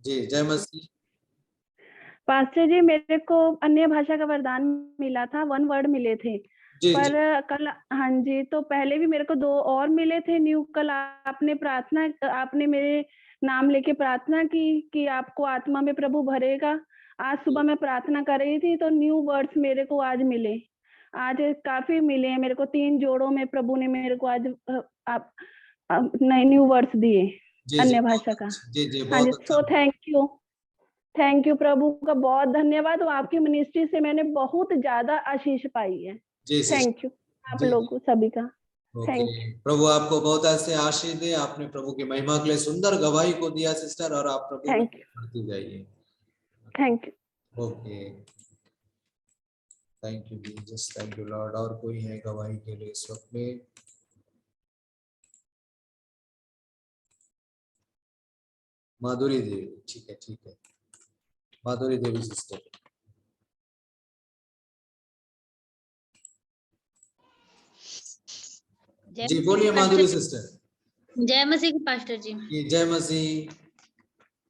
जी, जय मसीह। पास्टर जी, मेरे को अन्य भाषा का वरदान मिला था, 1 वर्ड मिले थे। जी, पर जी। कल हाँ जी, तो पहले भी मेरे को 2 और मिले थे न्यू। कल आपने मेरे नाम लेके प्रार्थना की कि आपको आत्मा में प्रभु भरेगा। आज सुबह मैं प्रार्थना कर रही थी तो न्यू वर्ड्स मेरे को आज मिले। आज काफ़ी मिले हैं मेरे को, 3 जोड़ों में प्रभु ने मेरे को आज नए न्यू वर्ड्स दिए, जी, जी, अन्य बहुत भाषा का। अच्छा। जी, जी, हाँ जी, बहुत अच्छा। सो थैंक यू प्रभु का बहुत धन्यवाद। और आपकी मिनिस्ट्री से मैंने बहुत ज़्यादा आशीष पाई है। जी, थैंक यू सिस्टर। आप जी, जी। लोगों सभी का। ओके। Thank you. प्रभु आपको बहुत ऐसे आशीष दे। आपने प्रभु की महिमा के लिए सुंदर गवाही को दिया सिस्टर, और आप प्रभु में थैंक यू। बढ़ती जाइए। Thank you. Okay. Thank you Jesus, thank you Lord. और कोई है गवाही के लिए इस वक्त में? माधुरी देवी, ठीक है, ठीक है। माधुरी देवी सिस्टर। जय जी मसीह की बोलिए पास्टर माधुरी जी। सिस्टर। जय मसीह की पास्टर जी। जय मसीह।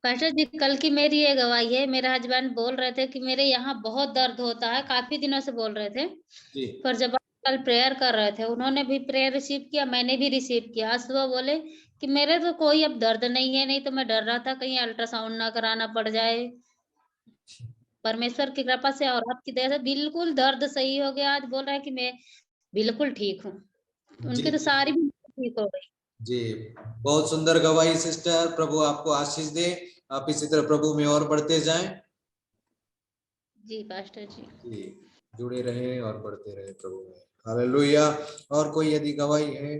पास्टर जी, कल की मेरी ये गवाही है। मेरे हस्बैंड बोल रहे थे कि मेरे यहाँ बहुत दर्द होता है, काफी दिनों से बोल रहे थे। जी, पर जब आप कल प्रेयर कर रहे थे, उन्होंने भी प्रेयर रिसीव किया, मैंने भी रिसीव किया। आज सुबह बोले कि मेरे तो कोई अब दर्द नहीं है, नहीं तो मैं डर रहा था कहीं अल्ट्रासाउंड ना कराना पड़ जाए। परमेश्वर की कृपा से और आपकी दया से बिल्कुल दर्द सही हो गया। आज बोल रहे हैं कि मैं बिल्कुल ठीक हूँ। जी, उनकी तो जी, सारी बीमारी ठीक हो गई। जी। बहुत सुंदर गवाही सिस्टर। प्रभु आपको आशीष दे। आप इसी तरह प्रभु में और बढ़ते जाएं। जी पास्टर जी। जी, जुड़े रहे और बढ़ते रहे प्रभु में। हालेलुया। और कोई यदि गवाही है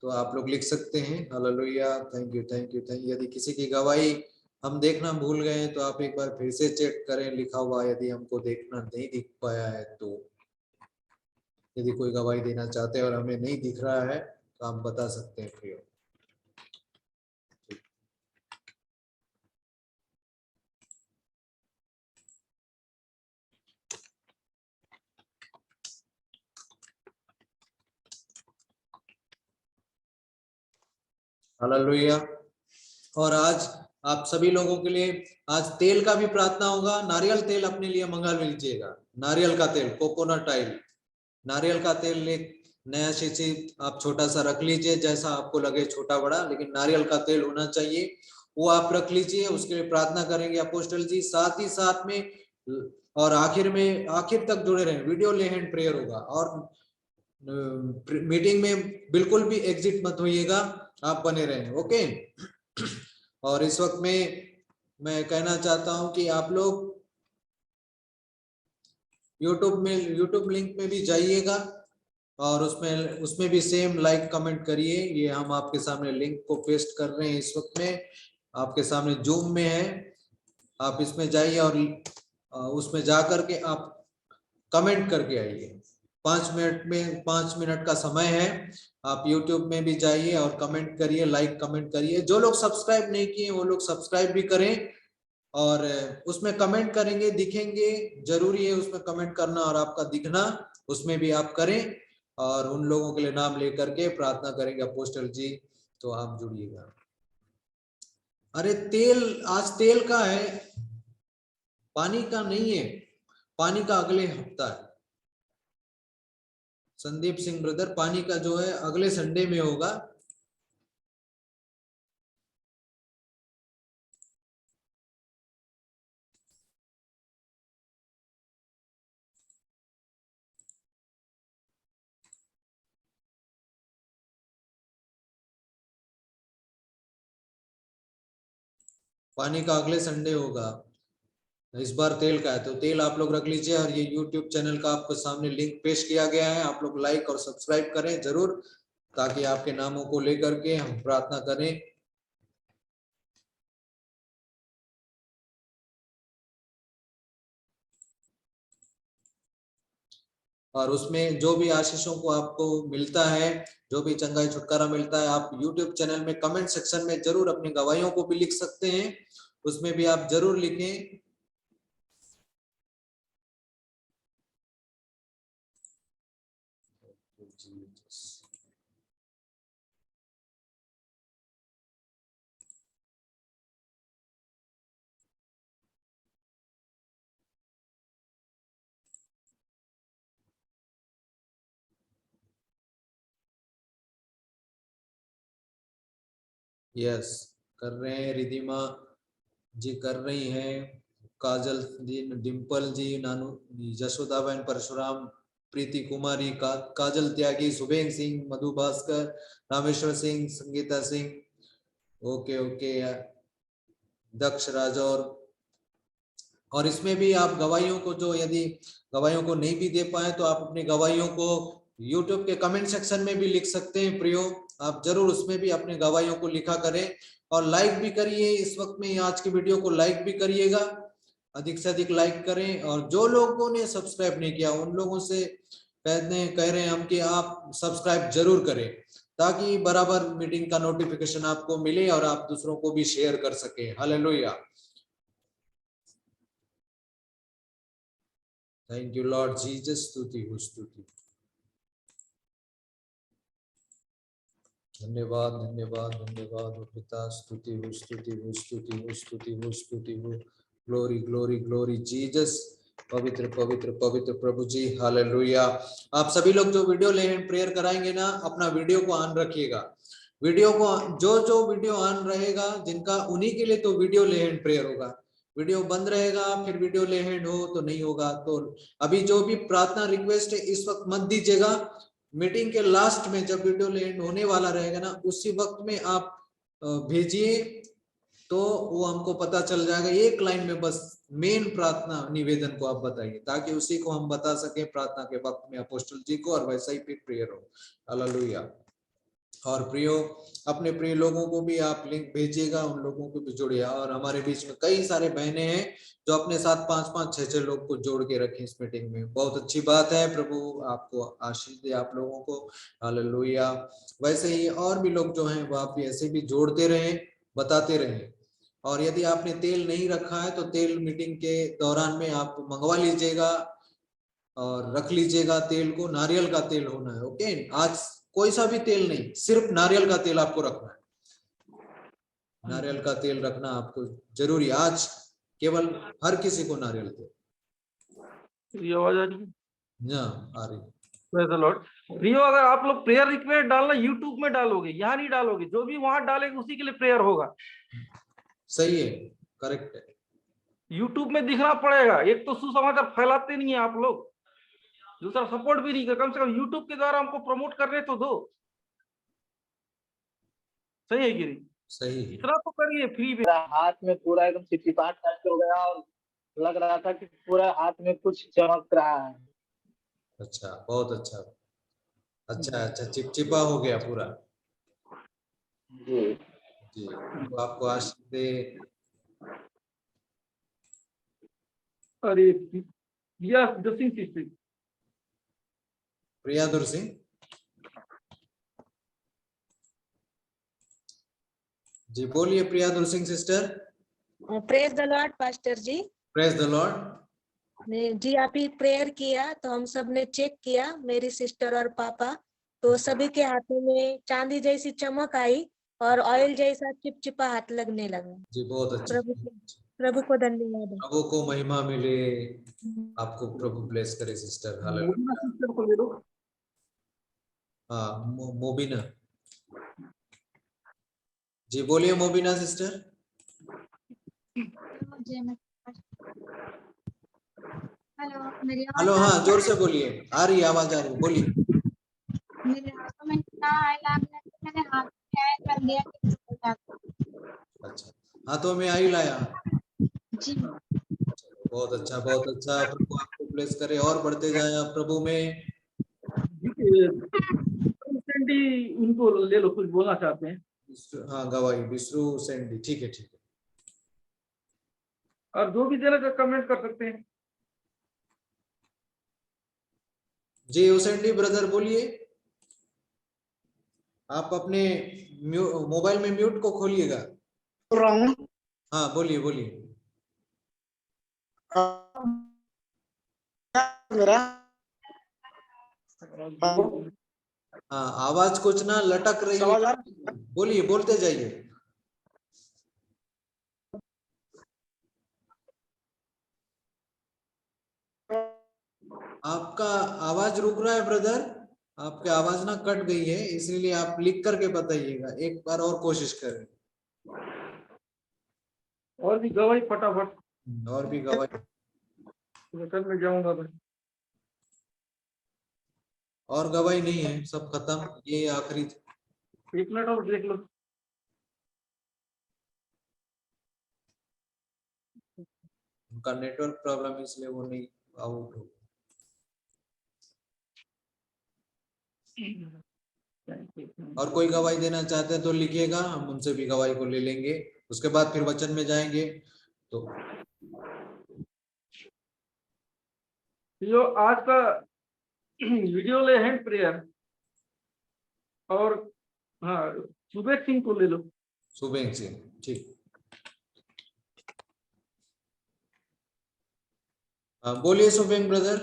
तो आप लोग लिख सकते हैं। Hallelujah. Thank you, thank you, thank you. यदि किसी की गवाही हम देखना भूल गए तो आप एक बार फिर से चेक करें लिखा हुआ, यदि हमको देखना नहीं दिख पाया है तो। यदि कोई गवाही देना चाहते हैं और हमें नहीं दिख रहा है तो आप बता सकते हैं प्रियो। हालेलुया। और आज आप सभी लोगों के लिए आज तेल का भी प्रार्थना होगा। नारियल तेल अपने लिए मंगा लीजिएगा। नारियल का तेल, कोकोनट ऑयल। नारियल का तेल एक नया शीशी आप छोटा सा रख लीजिए, जैसा आपको लगे छोटा बड़ा, लेकिन नारियल का तेल होना चाहिए, वो आप रख लीजिए। उसके लिए प्रार्थना करेंगे अपोस्टल जी। साथ ही साथ में और आखिर में, आखिर तक जुड़े रहें। वीडियो ले हैंड प्रेयर होगा। और मीटिंग में बिल्कुल भी एग्जिट मत होइएगा, आप बने रहें। ओके। और इस वक्त में मैं कहना चाहता हूं कि आप लोग यूट्यूब लिंक में भी जाइएगा और उसमें भी सेम लाइक कमेंट करिए। ये हम आपके सामने लिंक को पेस्ट कर रहे हैं इस वक्त में, आपके सामने जूम में है। आप इसमें जाइए और उसमें जा करके आप कमेंट करके आइए। 5 मिनट में, 5 मिनट का समय है। आप यूट्यूब में भी जाइए और कमेंट करिए, लाइक कमेंट करिए। जो लोग सब्सक्राइब नहीं किए वो लोग सब्सक्राइब भी करें। और उसमें कमेंट करेंगे, दिखेंगे। जरूरी है उसमें कमेंट करना और आपका दिखना, उसमें भी आप करें। और उन लोगों के लिए नाम लेकर के प्रार्थना करेंगे अपोस्टल जी, तो आप जुड़िएगा। अरे तेल, आज तेल का है, पानी का नहीं है। पानी का अगले हफ्ता है। संदीप सिंह ब्रदर, पानी का जो है अगले संडे में होगा। पानी का अगले संडे होगा। इस बार तेल का है तो तेल आप लोग रख लीजिए। और ये यूट्यूब चैनल का आपको सामने लिंक पेश किया गया है, आप लोग लाइक और सब्सक्राइब करें जरूर, ताकि आपके नामों को लेकर के हम प्रार्थना करें। और उसमें जो भी आशीषों को आपको मिलता है, जो भी चंगाई छुटकारा मिलता है, आप यूट्यूब चैनल में कमेंट सेक्शन में जरूर अपनी गवाहियों को भी लिख सकते हैं। उसमें भी आप जरूर लिखें। यस कर रहे हैं, रिधिमा जी कर रही हैं, काजल जी, डिम्पल जी, नानू, जशोदाबेन परशुराम, प्रीति कुमारी, काजल त्यागी, सुबेन सिंह, मधु भास्कर, रामेश्वर सिंह, संगीता सिंह, ओके ओके, दक्ष राजौर। और इसमें भी आप गवाहियों को, जो यदि गवाहियों को नहीं भी दे पाए तो आप अपनी गवाहियों को YouTube के कमेंट सेक्शन में भी लिख सकते हैं प्रियो, आप जरूर उसमें भी अपने गवाहियों को लिखा करें और लाइक भी करिए। इस वक्त में आज की वीडियो को लाइक भी करिएगा, अधिक से अधिक लाइक करें। और जो लोगों ने सब्सक्राइब नहीं किया उन लोगों से कह रहे हैं हम कि आप सब्सक्राइब जरूर करें, ताकि बराबर मीटिंग का नोटिफिकेशन आपको मिले और आप दूसरों को भी शेयर कर सके। Hallelujah, thank you Lord Jesus, स्तुति हो स्तुति, धन्यवाद धन्यवाद धन्यवाद हो पिता, स्तुति हो स्तुति हो स्तुति हो स्तुति हो स्तुति हो, ग्लोरी ग्लोरी ग्लोरी जीसस, पवित्र पवित्र पवित्र प्रभु जी, हालेलुया। आप सभी लोग जो वीडियो ले प्रेयर कराएंगे ना, अपना वीडियो को ऑन रखिएगा, वीडियो को जो वीडियो ऑन रहेगा जिनका, उन्हीं के लिए तो वीडियो ले प्रेयर होगा। वीडियो बंद रहेगा फिर वीडियो ले हैंड हो तो नहीं होगा। तो अभी जो भी प्रार्थना रिक्वेस्ट है इस वक्त मत दीजिएगा, मीटिंग के लास्ट में जब वीडियो ले हैंड होने वाला रहेगा ना, उसी वक्त में आप भेजिए तो वो हमको पता चल जाएगा। एक लाइन में बस मेन प्रार्थना निवेदन को आप बताइए, ताकि उसी को हम बता सके प्रार्थना के वक्त में अपोस्टल जी को, और वैसा ही फिर प्रेयर हो। हालेलुया। और प्रियो, अपने प्रिय लोगों को भी आप लिंक भेजिएगा, उन लोगों को भी जोड़िए। और हमारे बीच में कई सारे बहनें हैं जो अपने साथ 5-5, 6-6 लोग को जोड़ के रखें इस मीटिंग में, बहुत अच्छी बात है। प्रभु आपको आशीष दे आप लोगों को, हालेलुया। वैसे ही और भी लोग जो हैं वो आप भी ऐसे भी जोड़ते रहें, बताते रहें। और यदि आपने तेल नहीं रखा है तो तेल मीटिंग के दौरान में आप मंगवा लीजिएगा और रख लीजिएगा तेल को, नारियल का तेल होना है। ओके, आज कोई सा भी तेल नहीं, सिर्फ नारियल का तेल आपको रखना है, नारियल का तेल रखना आपको जरूरी। आज केवल हर किसी को नारियल तेल। ये आवाज आ रही है? आ रही है। Praise the Lord. रियो, अगर आप लोग प्रेयर रिक्वेस्ट डालना यूट्यूब में डालोगे, यहाँ नहीं डालोगे, जो भी वहां डालेंगे उसी के लिए प्रेयर होगा। सही है, करेक्ट है। यूट्यूब में दिखना पड़ेगा। एक तो सुसमाचार फैलाते नहीं है आप लोग, दूसरा सपोर्ट भी नहीं कर, कम से कम यूट्यूब के द्वारा हमको प्रमोट करने तो दो। सही है गिरी? सही है। इतना तो करिए फ्री में। हाथ में पूरा एकदम चिपचिपाहट टाइप हो गया और लग रहा था कि पूरा हाथ में कुछ चमक रहा है। अच्छा, बहुत अच्छा, अच्छा अच्छा, चिपचिपा हो गया पूरा। जी जी, तो आपको आशीष दे। अरे प्रिया सिंह सिस्टर, प्रिया दुर सिंह, जी बोलिए प्रिया दुर Singh sister. Praise the lord pastor ji. Praise the lord ji, आप ही प्रेयर किया तो हम सब ने चेक किया, मेरी सिस्टर और पापा, तो सभी के हाथों में चांदी जैसी चमक आई और ऑयल जैसा चिपचिपा हाथ लगने लगा। जी, बहुत अच्छा। प्रभु को धन्यवाद। प्रभु को महिमा मिले, आपको प्रभु ब्लेस करे सिस्टर। मोबिना सिस्टर को ले लो। हाँ, मोबिना जी, बोलिए मोबिना सिस्टर। हेलो, मेरी हेलो, हाँ जोर से बोलिए, आ रही आवाज, आ रही, बोलिए। मेरे हाथों में इतना ऑयल आ गया कि मैंने हाथ में ऑयल कर लिया कि अच्छा, हाथों में आई लाया। जी, बहुत अच्छा, बहुत अच्छा। प्रभु आपको ब्लेस करे और बढ़ते जाए आप प्रभु में। उनको ले लो, कुछ बोलना चाहते हैं। हाँ, गवाही बिस्रू सेंडी, ठीक है ठीक है। और जो भी देना का कमेंट कर सकते हैं। जी ओसेंडी ब्रदर बोलिए, आप अपने मोबाइल में म्यूट को खोलिएगा। हाँ बोलिए बोलिए। हाँ, आवाज कुछ ना लटक रही है, बोलिए, बोलते जाइए। आपका आवाज रुक रहा है ब्रदर, आपकी आवाज ना कट गई है, इसलिए आप लिख करके बताइएगा, एक बार और कोशिश करें। और भी गवाही फटाफट, और भी गवाही, वचन में जाऊंगा मैं। और गवाही नहीं है, सब खत्म, ये आखिरी। 1 मिनट और देख लो। उनका नेटवर्क प्रॉब्लम इसलिए वो नहीं आउट हो। और कोई गवाही देना चाहते हैं तो लिखिएगा, हम उनसे भी गवाही को ले लेंगे, उसके बाद फिर वचन में जाएंगे। तो जो आज का वीडियो ले हैंड प्रेयर, और हाँ सुबेक सिंह को ले लो। सुबेग सिंह, ठीक। बोलिए सुबेग ब्रदर।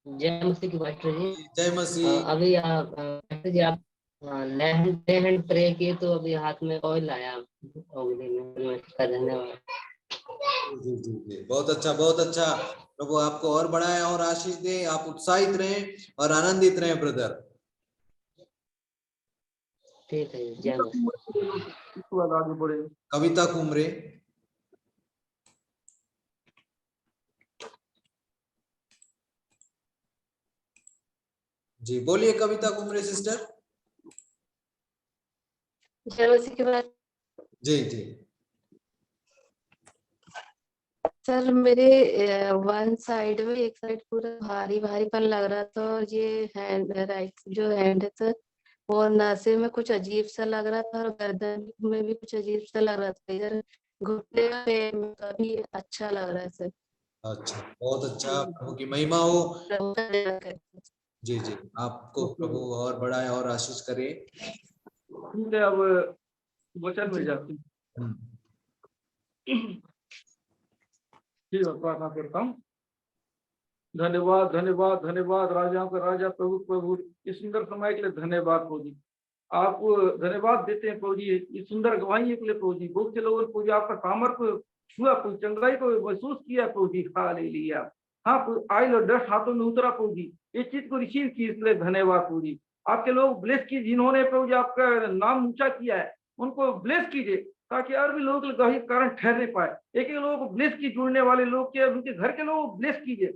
जय मसीह की मास्टर जी। जय मसीह। अभी मास्टर जी आप ले हैंड प्रे किए तो अभी हाथ में ऑयल आया, का धन्यवाद। जी जी जी, बहुत अच्छा बहुत अच्छा। प्रभु आपको और बढ़ाए और आशीष दे, आप उत्साहित रहें और आनंदित रहें ब्रदर। ठीक है, जय मसीह। इसके बाद आगे बढ़े। कविता कुमरे। जी बोलिए कविता कुमरे सिस्टर। जय मसीह की बात। जी जी। सर मेरे वन साइड में, एक साइड पूरा भारी भारीपन लग रहा था, और ये हैंड राइट जो हैंड है सर, वो नसे में कुछ अजीब सा लग रहा था, और गर्दन में भी कुछ अजीब सा लग रहा था। इधर घुटने में काफी अच्छा लग रहा है सर। अच्छा, बहुत अच्छा, प्रभु की महिमा हो। प्रभु का धन्यवाद करते हैं। जी जी, आपको प्रभु और बढ़ाए और आशीष करे। ठीक है, अब वचन में जाते हैं। ठीक है, प्रार्थना करता हूँ। धन्यवाद धन्यवाद धन्यवाद, राजाओं का राजा, प्रभु प्रभु, इस सुंदर समय के लिए धन्यवाद प्रभु जी। आपको धन्यवाद देते हैं प्रभु जी, इस सुंदर गवाही के लिए प्रभु जी। बहुत से लोगों ने प्रभु जी आपका सामर्थ्य छुआ, प्रभु चंगाई को महसूस किया प्रभु जी। हालेलुया। हाँ, आयल और डस्ट हाथों में उतरा प्रभु जी, इस चीज को रिसीव की, इसलिए धन्यवाद प्रभु जी। आपके लोग ब्लेस की, जिन्होंने प्रभु जी आपका नाम ऊंचा किया है, उनको ब्लेस कीजिए, ताकि और भी लोग गवाही के कारण ठहरने पाए। एक एक लोगों को ब्लेस की, जुड़ने वाले लोग के, उनके घर के लोगों को ब्लेस कीजिए,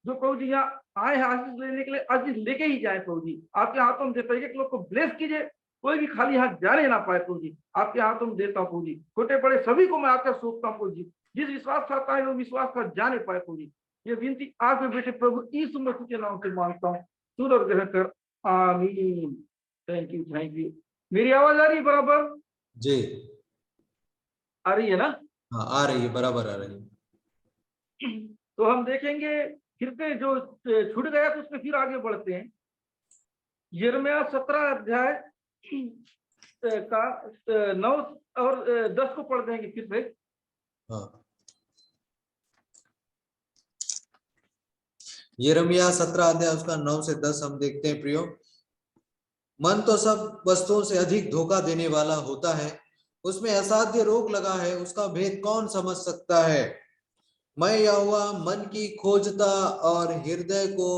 जो प्रभु जी यहाँ आए हैं आशीष लेने के लिए, आज लेके ही जाए प्रभु जी। आपके हाथों में देता है, एक लोग को ब्लेस कीजिए, कोई भी खाली हाथ जाने ना पाए प्रभु जी। आपके हाथों में देता हूँ प्रभु जी, छोटे बड़े सभी को मैं आपका सौंपता हूँ प्रभु जी। जिस विश्वास खाता है वो विश्वास का जाने पाए प्रभु जी। ये विनती आपके बेटे प्रभु यीशु मसीह के नाम से मांगता हूँ, सुन और ग्रहण कर, आमीन। Thank you thank you. मेरी आवाज आ रही है बराबर? जी आ रही है ना? हाँ आ रही है, बराबर आ रही है। तो हम देखेंगे फिर से जो छूट गया, तो उसमें फिर आगे बढ़ते हैं। यिर्मयाह 17 अध्याय का 9 और 10 को पढ़ देंगे फिर से। हाँ, यिर्मयाह 17 अध्याय उसका 9 से 10 हम देखते हैं। प्रियो, मन तो सब वस्तुओं से अधिक धोखा देने वाला होता है, उसमें असाध्य रोग लगा है, उसका भेद कौन समझ सकता है। मैं यहोवा मन की खोजता और हृदय को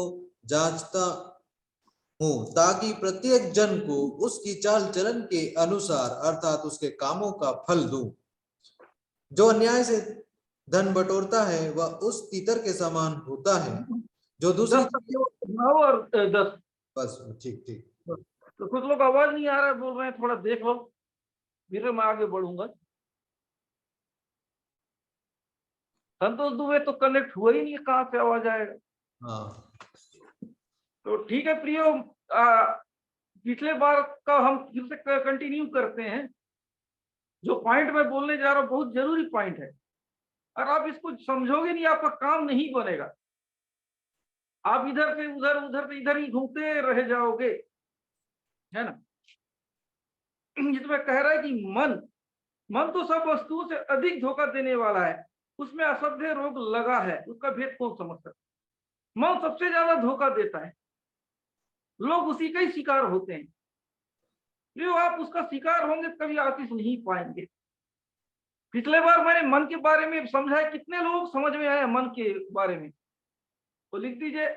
जांचता हूँ, ताकि प्रत्येक जन को उसकी चाल चलन के अनुसार अर्थात उसके कामों का फल दूं। जो अन्याय से धन बटोरता है वह उस तीतर के समान होता है जो दूसरी 9 और 10। बस ठीक ठीक। तो कुछ लोग आवाज नहीं आ रहा है, बोल रहे हैं, थोड़ा देख लो, फिर मैं आगे बढ़ूंगा। संतोष दुबे तो कनेक्ट हुआ ही नहीं, कहाँ से आवाज आएगा? हाँ तो ठीक है प्रियो, पिछले बार का हम फिर से कंटिन्यू करते हैं। जो पॉइंट मैं बोलने जा रहा हूँ बहुत जरूरी पॉइंट है, और आप इसको समझोगे नहीं, आपका काम नहीं बनेगा। आप इधर से उधर, उधर से इधर ही घूमते रह जाओगे, है ना? इसमें कह रहा है कि मन तो सब वस्तुओं से अधिक धोखा देने वाला है, उसमें असभ्य रोग लगा है, उसका भेद कौन समझ सकता? मन सबसे ज्यादा धोखा देता है, लोग उसी का ही शिकार होते हैं। जो आप उसका शिकार होंगे कभी आशीष नहीं पाएंगे। पिछले बार मैंने मन के बारे में समझाया, कितने लोग समझ में आया मन के बारे में? तो लिख दीजिए,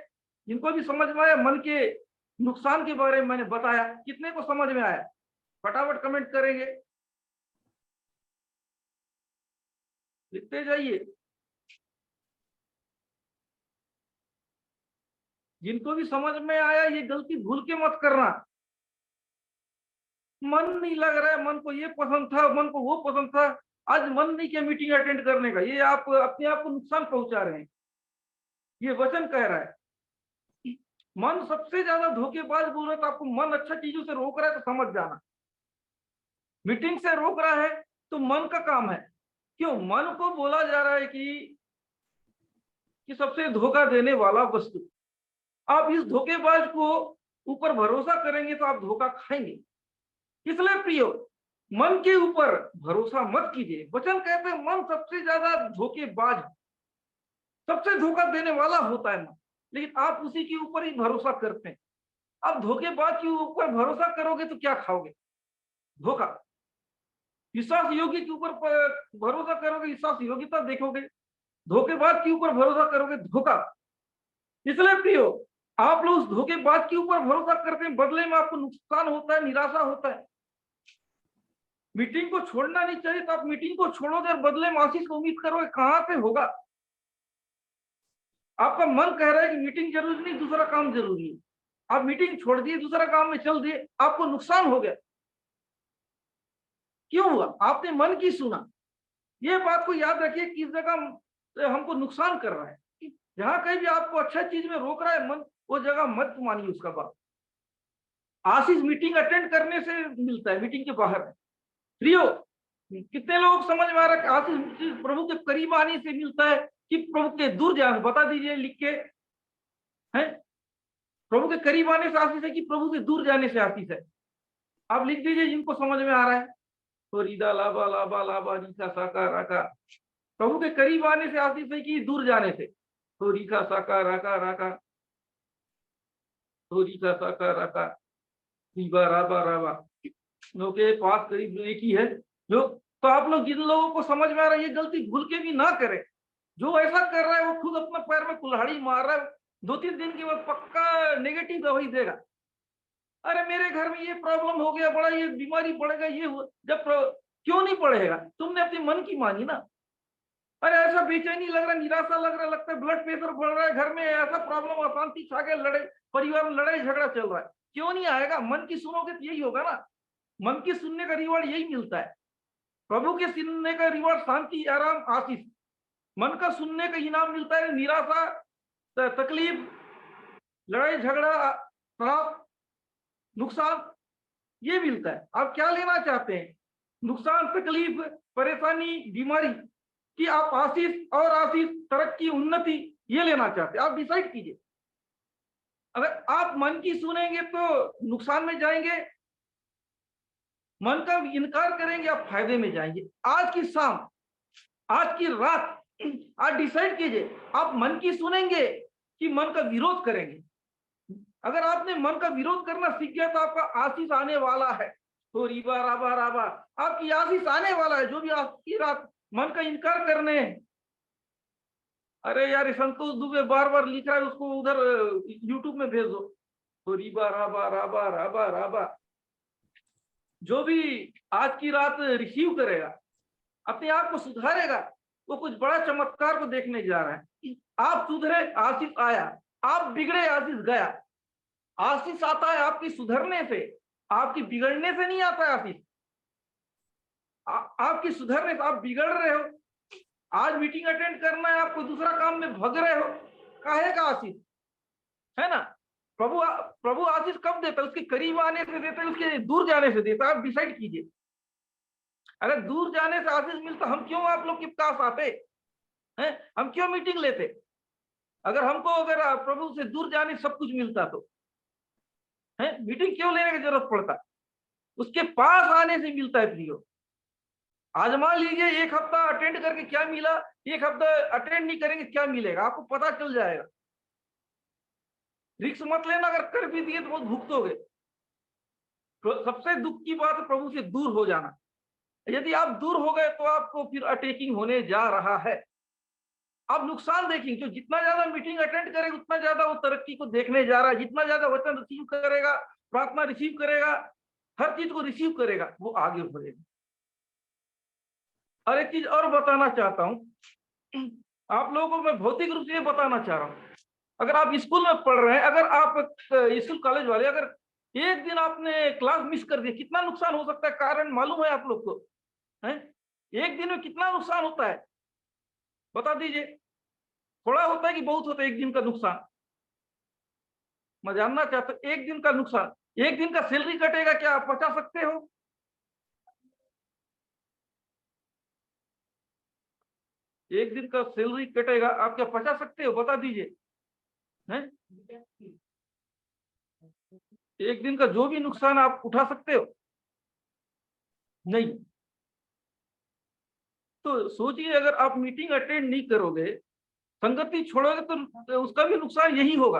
जिनको भी समझ में आया मन के नुकसान के बारे में मैंने बताया, कितने को समझ में आया? फटाफट कमेंट करेंगे। लिखते जाइए। जिनको भी समझ में आया ये गलती भूल के मत करना। मन नहीं लग रहा है, मन को ये पसंद था, मन को वो पसंद था, आज मन नहीं किया मीटिंग अटेंड करने का, ये आप अपने आप को नुकसान पहुंचा रहे हैं। ये वचन कह रहा है मन सबसे ज्यादा धोखेबाज बोल रहा है, तो आपको मन अच्छा चीजों से रोक रहा है तो समझ जाना। मीटिंग से रोक रहा है तो मन का काम है। क्यों? मन को बोला जा रहा है कि सबसे धोखा देने वाला वस्तु। आप इस धोखेबाज को ऊपर भरोसा करेंगे तो आप धोखा खाएंगे। इसलिए प्रियो, मन के ऊपर भरोसा मत कीजिए। वचन कहते हैं मन सबसे ज्यादा धोखेबाज है, सबसे धोखा देने वाला होता है मन, लेकिन आप उसी के ऊपर ही भरोसा करते हैं। आप धोखेबाज के ऊपर भरोसा करोगे तो क्या खाओगे? धोखा। विश्वास योग्य के ऊपर भरोसा करोगे, विश्वास योग्यता देखोगे। धोखेबाज के ऊपर भरोसा करोगे, धोखा। इसलिए प्रियो, आप लोग उस धोखेबाज के ऊपर भरोसा करते हैं, बदले में आपको नुकसान होता है, निराशा होता है। मीटिंग को छोड़ना नहीं चाहिए, तो आप मीटिंग को छोड़ोगे और बदले में आशीष को उम्मीद करोगे, कहां से होगा? आपका मन कह रहा है कि मीटिंग जरूरी नहीं, दूसरा काम जरूरी है। आप मीटिंग छोड़ दिए, दूसरा काम में चल दिए, आपको नुकसान हो गया। क्यों हुआ? आपने मन की सुना। ये बात को याद रखिए, किस जगह हमको नुकसान कर रहा है। जहां कहीं भी आपको अच्छा चीज में रोक रहा है मन, वो जगह मत मानिए उसका बात। आशीष मीटिंग अटेंड करने से मिलता है, मीटिंग के बाहर। प्रियो, कितने लोग समझ में आ रहा है कि आशीष प्रभु के करीब आने से मिलता है कि प्रभु के दूर जाने? बता दीजिए लिख के। है प्रभु के करीब आने से आशीष है कि प्रभु के दूर जाने से आशीष है? आप लिख दीजिए जिनको समझ में आ रहा है। तो रीदा लाबा लाबा लाबा रीका साका राका। प्रभु के करीब आने से आशीष है कि दूर जाने से? तो रीका साका राका राका, तो रीका साका राका, रीबा राबा राबा। लोग के पास करीब एक ही है जो। तो आप लोग जिन लोगों को समझ में आ रहा है, ये गलती भूल के भी ना करें। जो ऐसा कर रहा है वो खुद अपने पैर में कुल्हाड़ी मार रहा है। 2-3 दिन के बाद पक्का नेगेटिव दवाई देगा। अरे मेरे घर में ये प्रॉब्लम हो गया, बड़ा ये बीमारी बढ़ेगा, ये जब क्यों नहीं बढ़ेगा? तुमने अपने मन की मानी ना। अरे ऐसा बेचैनी लग रहा है, निराशा लग रहा है, लगता है ब्लड प्रेशर बढ़ रहा है, घर में ऐसा प्रॉब्लम, अशांति छा गया, लड़ाई, परिवार में लड़ाई झगड़ा चल रहा है। क्यों नहीं आएगा? मन की सुनोगे तो यही होगा ना। मन की सुनने का रिवॉर्ड यही मिलता है। प्रभु के सुनने का रिवॉर्ड शांति, आराम, आशीष। मन का सुनने का इनाम मिलता है निराशा, तकलीफ, लड़ाई झगड़ा, तनाव, नुकसान, ये मिलता है। आप क्या लेना चाहते हैं? नुकसान, तकलीफ, परेशानी, बीमारी कि आप आशीष और आशीष, तरक्की, उन्नति, ये लेना चाहते हैं? आप डिसाइड कीजिए। अगर आप मन की सुनेंगे तो नुकसान में जाएंगे, मन का इनकार करेंगे आप फायदे में जाएंगे। आज की शाम, आज की रात आज डिसाइड कीजिए, आप मन की सुनेंगे कि मन का विरोध करेंगे। अगर आपने मन का विरोध करना सीख गया तो आपका आशीष आने वाला है। तो रीबा राबा राबा, आपकी आशीष आने वाला है। जो भी आपकी रात मन का इनकार करने, अरे यार संतोष दुबे बार बार लिख रहा है, उसको उधर यूट्यूब में भेज दो। तो रीबा राबा राबा राबा राबा, जो भी आज की रात रिसीव करेगा, अपने आप को सुधारेगा, वो कुछ बड़ा चमत्कार को देखने जा रहा है। आप सुधरे, आशीष आया। आप बिगड़े, आशीष गया। आशीष आता है आपकी सुधरने से, आपकी बिगड़ने से नहीं आता है आशीष। आपकी सुधरने से। आप बिगड़ रहे हो, आज मीटिंग अटेंड करना है आपको, दूसरा काम में भग रहे हो, काहे का आशीष है ना? प्रभु आशीष कब देता है? उसके करीब आने से देता है, उसके दूर जाने से देता है। आप डिसाइड कीजिए। अगर दूर जाने से आशीष मिलता, हम क्यों आप लोग के पास आते हैं? हम क्यों मीटिंग लेते? अगर प्रभु से दूर जाने सब कुछ मिलता तो है मीटिंग क्यों लेने की जरूरत पड़ता? उसके पास आने से मिलता है प्रियो। आजमा लीजिए, एक हफ्ता अटेंड करके क्या मिला, एक हफ्ता अटेंड नहीं करेंगे क्या मिलेगा, आपको पता चल जाएगा। रिस्क मत लेना, अगर कर भी दिए तो बहुत भुगतोगे। सबसे दुख की बात है प्रभु से दूर हो जाना। यदि आप दूर हो गए तो आपको फिर अटैकिंग होने जा रहा है। आप नुकसान देखेंगे। जो जितना ज्यादा मीटिंग अटेंड करेगा उतना ज्यादा वो तरक्की को देखने जा रहा है। जितना ज्यादा वचन रिसीव करेगा, प्रार्थना रिसीव करेगा, हर चीज को रिसीव करेगा, वो आगे बढ़ेगा। और एक चीज और बताना चाहता हूँ, आप लोगों को मैं भौतिक रूप से ये बताना चाह रहा हूँ, अगर आप स्कूल में पढ़ रहे हैं, अगर आप स्कूल कॉलेज वाले अगर एक दिन आपने क्लास मिस कर दिया, कितना नुकसान हो सकता है, कारण मालूम है आप लोग को? है एक दिन में कितना नुकसान होता है, बता दीजिए। थोड़ा होता है कि बहुत होता है एक दिन का नुकसान? मैं जानना चाहता हूं, एक दिन का नुकसान, एक दिन का सैलरी कटेगा, क्या आप बचा सकते हो? एक दिन का सैलरी कटेगा, आप क्या बचा सकते हो, बता दीजिए। हैं एक दिन का जो भी नुकसान आप उठा सकते हो? नहीं। तो सोचिए, अगर आप मीटिंग अटेंड नहीं करोगे, संगति छोड़ोगे, तो उसका भी नुकसान यही होगा।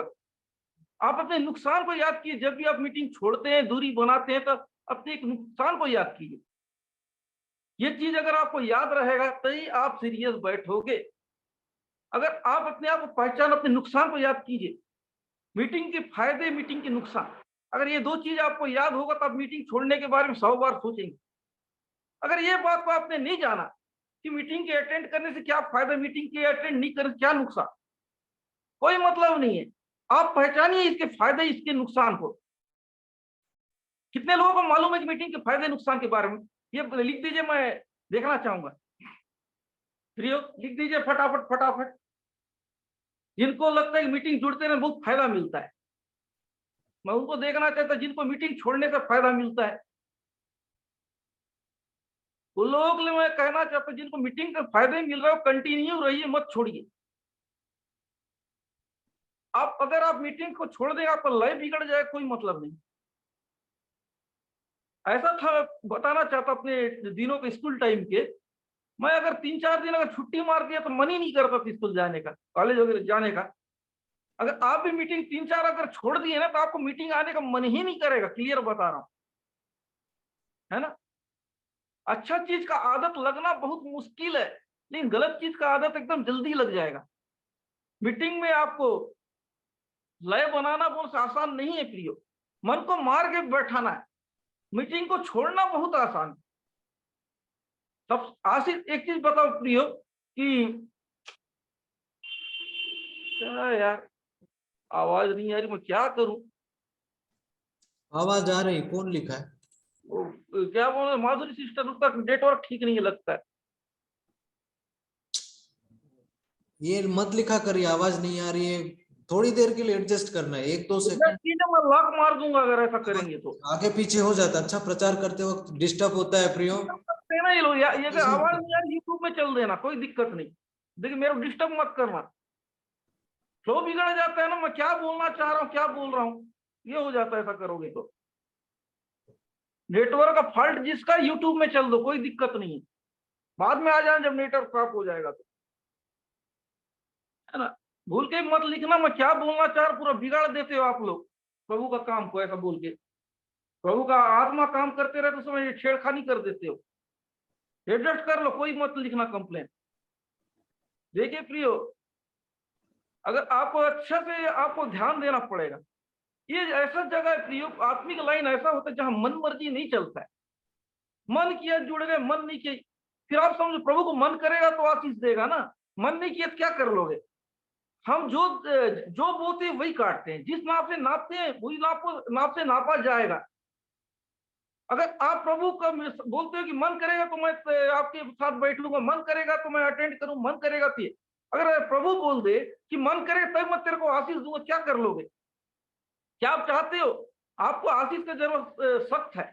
आप अपने नुकसान को याद कीजिए, जब भी आप मीटिंग छोड़ते हैं, दूरी बनाते हैं, तो अपने एक नुकसान को याद कीजिए। ये चीज अगर आपको याद रहेगा तभी आप सीरियस बैठोगे। अगर आप अपने आप को पहचान, अपने नुकसान को याद कीजिए, मीटिंग के फायदे, मीटिंग के नुकसान, अगर ये दो चीज आपको याद होगा तो आप मीटिंग छोड़ने के बारे में 100 बार सोचेंगे। अगर ये बात को आपने नहीं जाना कि मीटिंग के अटेंड करने से क्या फायदा, मीटिंग के अटेंड नहीं करने से क्या नुकसान, कोई मतलब नहीं है। आप पहचानिए इसके फायदे, इसके नुकसान को। कितने लोगों को मालूम है कि मीटिंग के फायदे नुकसान के बारे में? ये लिख दीजिए, मैं देखना चाहूंगा। प्रियो, लिख दीजिए फटाफट फटाफट, जिनको लगता है कि मीटिंग जुड़ते रहे बहुत फायदा मिलता है। मैं उनको देखना चाहता, जिनको मीटिंग छोड़ने से फायदा मिलता है। उन लोगों के लिए मैं कहना चाहता हूं, जिनको मीटिंग का फायदे मिल रहा है, कंटिन्यू रहिए, मत छोड़िए। आप अगर आप मीटिंग को छोड़ देंगे, आपका लाइफ बिगड़ जाए, कोई मतलब नहीं। ऐसा था, बताना चाहता अपने दिनों के स्कूल टाइम के, मैं अगर 3-4 दिन अगर छुट्टी मार दिया तो मन ही नहीं करता था स्कूल जाने का, कॉलेज वगैरह जाने का। अगर आप भी मीटिंग 3-4 अगर छोड़ दिए ना, तो आपको मीटिंग आने का मन ही नहीं करेगा, क्लियर बता रहा हूं, है ना। अच्छा चीज का आदत लगना बहुत मुश्किल है, लेकिन गलत चीज का आदत एकदम जल्दी लग जाएगा। मीटिंग में आपको लय बनाना बहुत आसान नहीं है प्रियो, मन को मार के बैठाना है। मीटिंग को छोड़ना बहुत आसान है। सब आशीष, एक चीज बताओ प्रियो कि क्या यार, आवाज नहीं आ रही, मैं क्या करूं? आवाज आ रही, कौन लिखा है? क्या बोले, माधुरी सिस्टर, उसका नेटवर्क ठीक नहीं लगता है। ये मत लिखा करिए, आवाज नहीं आ रही है, थोड़ी देर के लिए एडजस्ट करना है, 1-2 सेकंड। मैं लॉक मार दूंगा अगर ऐसा करेंगे तो। आगे पीछे हो जाता है, अच्छा प्रचार करते वक्त डिस्टर्ब होता है प्रियो। देना ये लोग, ये अगर आवाज नहीं आ रही, यूट्यूब में चल देना, कोई दिक्कत नहीं। देखिए, मेरे को डिस्टर्ब मत करना, फ्लो बिगड़ जाता है ना, मैं क्या बोलना चाह रहा हूँ, क्या बोल रहा हूँ, ये हो जाता है ऐसा करोगे तो। नेटवर्क का फॉल्ट जिसका, यूट्यूब में चल दो, कोई दिक्कत नहीं है। बाद में आ जाना जब नेटवर्क खराब हो जाएगा तो, है ना। भूल के मत लिखना मैं क्या बोलना चाह रहा, पूरा बिगाड़ देते हो आप लोग प्रभु का काम को, ऐसा बोल के। प्रभु का आत्मा काम करते रहे तो उसमें ये छेड़खानी कर देते हो। एडजस्ट कर लो, कोई मत लिखना कंप्लेन। देखिए प्रियो, अगर आपको अच्छा से आपको ध्यान देना पड़ेगा। ये ऐसा जगह है प्रियो, आत्मिक लाइन ऐसा होता है जहां मन मर्जी नहीं चलता है। मन किया जुड़ गए, मन नहीं किया, फिर आप समझो प्रभु को मन करेगा तो आशीष देगा ना, मन नहीं किया तो क्या कर लोगे? हम जो बोते हैं वही काटते हैं, जिस नाप से नापते हैं वही नाप से नापा जाएगा। अगर आप प्रभु का बोलते हो कि मन करेगा तो मैं आपके साथ बैठूंगा, मन करेगा तो मैं अटेंड करूं, मन करेगा तो, अगर प्रभु बोल दे कि मन करे तब मैं तेरे को आशीष दूंगा, क्या कर लोगे? क्या आप चाहते हो? आपको आशीष का जरूरत सख्त है,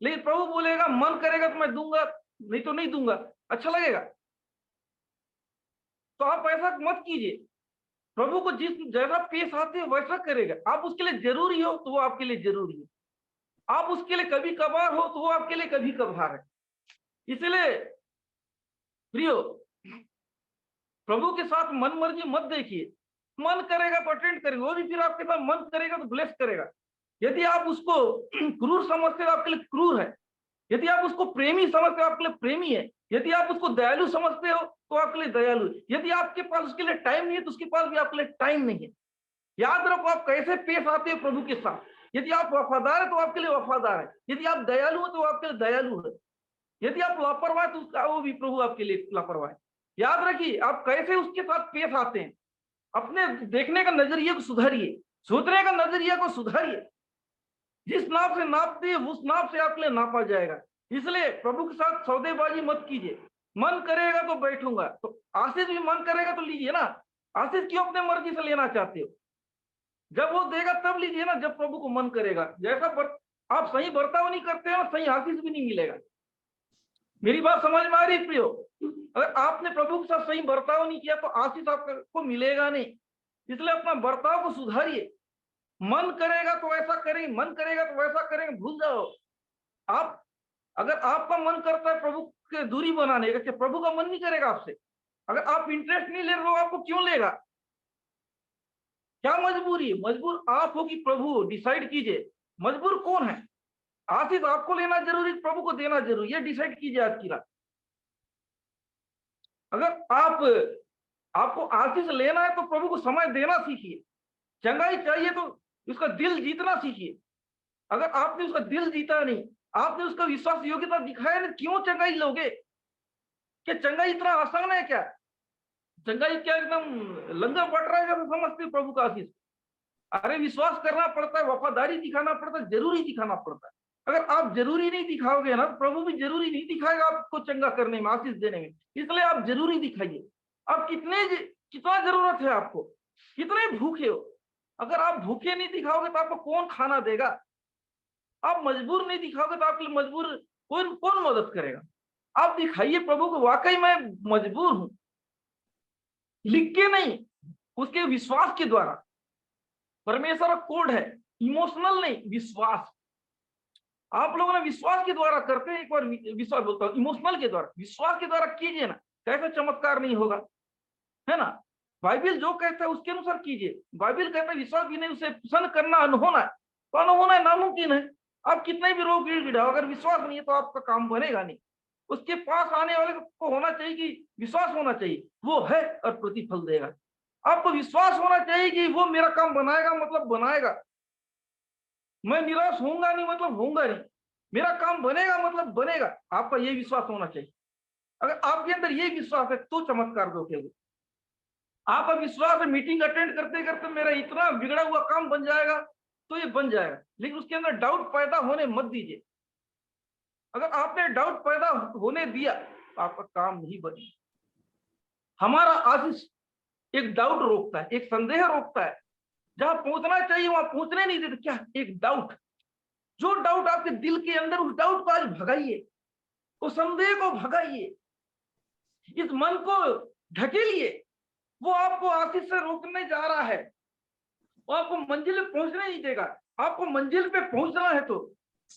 लेकिन प्रभु बोलेगा मन करेगा तो मैं दूंगा, नहीं तो नहीं दूंगा। अच्छा लगेगा? तो आप ऐसा मत कीजिए। प्रभु को जिस जैसा पेश आते हो वैसा करेगा। आप उसके लिए जरूरी हो तो वो आपके लिए जरूरी है, आप उसके लिए कभी कभार हो तो वो आपके लिए कभी कभार है। इसलिए प्रियो, प्रभु के साथ मन मर्जी मत देखिए। मन करेगा तो अटेंड करेगा, वो भी फिर आपके साथ मन करेगा तो ब्लेस करेगा। यदि आप उसको क्रूर समझते हो, आपके लिए क्रूर है। यदि आप उसको प्रेमी समझते हो, आपके लिए प्रेमी है। यदि आप उसको दयालु समझते हो तो आपके लिए दयालु है। यदि आपके पास उसके लिए टाइम नहीं है तो उसके पास भी आपके लिए टाइम नहीं है। याद रखो, आप कैसे पेश आते हो प्रभु के साथ। यदि आप वफादार है तो आपके लिए वफादार है, यदि आप दयालु हो तो आपके लिए दयालु है। यदि आप लापरवाह तो उसका वो भी प्रभु आपके लिए लापरवाह है। याद रखिए आप कैसे उसके साथ पेश आते हैं, अपने देखने का नजरिए को सुधारिए, सोचने का नजरिया को सुधारिए। जिस नाप से नापते हैं उस नाप से आपके लिए नापा जाएगा। इसलिए प्रभु के साथ सौदेबाजी मत कीजिए। मन करेगा तो बैठूंगा, तो आशीष भी मन करेगा तो लीजिए ना। आशीष क्यों अपने मर्जी से लेना चाहते हो? जब वो देगा तब लीजिए ना, जब प्रभु को मन करेगा। जैसा आप सही बर्ताव नहीं करते हो, सही आशीष भी नहीं मिलेगा। मेरी बात समझ में आ रही प्रियो? अगर आपने प्रभु के साथ सही बर्ताव नहीं किया तो आशीष आपको मिलेगा नहीं। इसलिए अपना बर्ताव को सुधारिए। मन करेगा तो ऐसा करेंगे, मन करेगा तो वैसा करेंगे, भूल जाओ। आप अगर आपका मन करता है प्रभु के दूरी बनाने का, प्रभु का मन नहीं करेगा आपसे। अगर आप इंटरेस्ट नहीं ले रहे हो, आपको क्यों लेगा? क्या मजबूरी है? मजबूर आप हो कि प्रभु? डिसाइड कीजिए, मजबूर कौन है? आशीष आपको लेना जरूरी, प्रभु को देना जरूरी, ये डिसाइड कीजिए आज की रात। अगर आपको आशीष लेना है तो प्रभु को समय देना सीखिए। चंगाई चाहिए तो उसका दिल जीतना सीखिए। अगर आपने उसका दिल जीता नहीं, आपने उसका विश्वास योग्यता दिखाया नहीं, क्यों चंगाई लोगे? क्या चंगाई इतना आसान है क्या? चंगाई क्या एकदम लंगर बट रहा है जैसे समझते प्रभु का आशीष? अरे विश्वास करना पड़ता है, वफादारी दिखाना पड़ता है, जरूरी दिखाना पड़ता है। अगर आप जरूरी नहीं दिखाओगे ना, प्रभु भी जरूरी नहीं दिखाएगा आपको चंगा करने में, आशीष देने में। इसलिए आप जरूरी दिखाइए। आप कितना जरूरत है आपको, कितने भूखे हो। अगर आप भूखे नहीं दिखाओगे तो आपको कौन खाना देगा? आप मजबूर नहीं दिखाओगे तो आपके लिए मजबूर कौन मदद करेगा? आप दिखाइए प्रभु को, वाकई मैं मजबूर हूं। लिख के नहीं, उसके विश्वास के द्वारा। परमेश्वर का कोड है, इमोशनल नहीं, विश्वास। आप लोगों ने विश्वास के द्वारा करते हैं। एक बार विश्वास बोलता हूं, इमोशनल के द्वारा, विश्वास के द्वारा कीजिए ना, कैसे चमत्कार नहीं होगा, है ना? बाइबल जो कहता है उसके अनुसार कीजिए। बाइबल कहता है विश्वास भी नहीं, उसे प्रसन्न करना अनहोना है, तो अनहोना है, नामुमकिन है। आप कितने भी रोग गिड़गिड़ाओ, अगर विश्वास नहीं है तो आपका काम बनेगा नहीं। उसके पास आने वाले को होना चाहिए कि विश्वास होना चाहिए वो है और प्रतिफल देगा। आपको विश्वास होना चाहिए कि वो मेरा काम बनाएगा, मतलब बनाएगा। मैं निराश होऊंगा नहीं, मतलब होऊंगा नहीं। मेरा काम बनेगा, मतलब बनेगा। आपका ये विश्वास होना चाहिए। अगर आपके अंदर ये विश्वास है तो चमत्कार देखेंगे। आपका विश्वास है मीटिंग अटेंड करते करते मेरा इतना बिगड़ा हुआ काम बन जाएगा, तो ये बन जाएगा। लेकिन उसके अंदर डाउट पैदा होने मत दीजिए। अगर आपने डाउट पैदा होने दिया तो आपका काम नहीं बनेगा। हमारा आशीष एक डाउट रोकता है, एक संदेह रोकता है। जहां पहुंचना चाहिए वहां पहुंचने नहीं देते। क्या? एक डाउट। जो डाउट आपके दिल के अंदर, उस डाउट को आज भगाइए, उस संदेह को भगाइए, इस मन को ढकेलिए। वो आपको आशीष से रोकने जा रहा है, वो आपको मंजिल पे पहुंचने नहीं देगा। आपको मंजिल पे पहुंचना है तो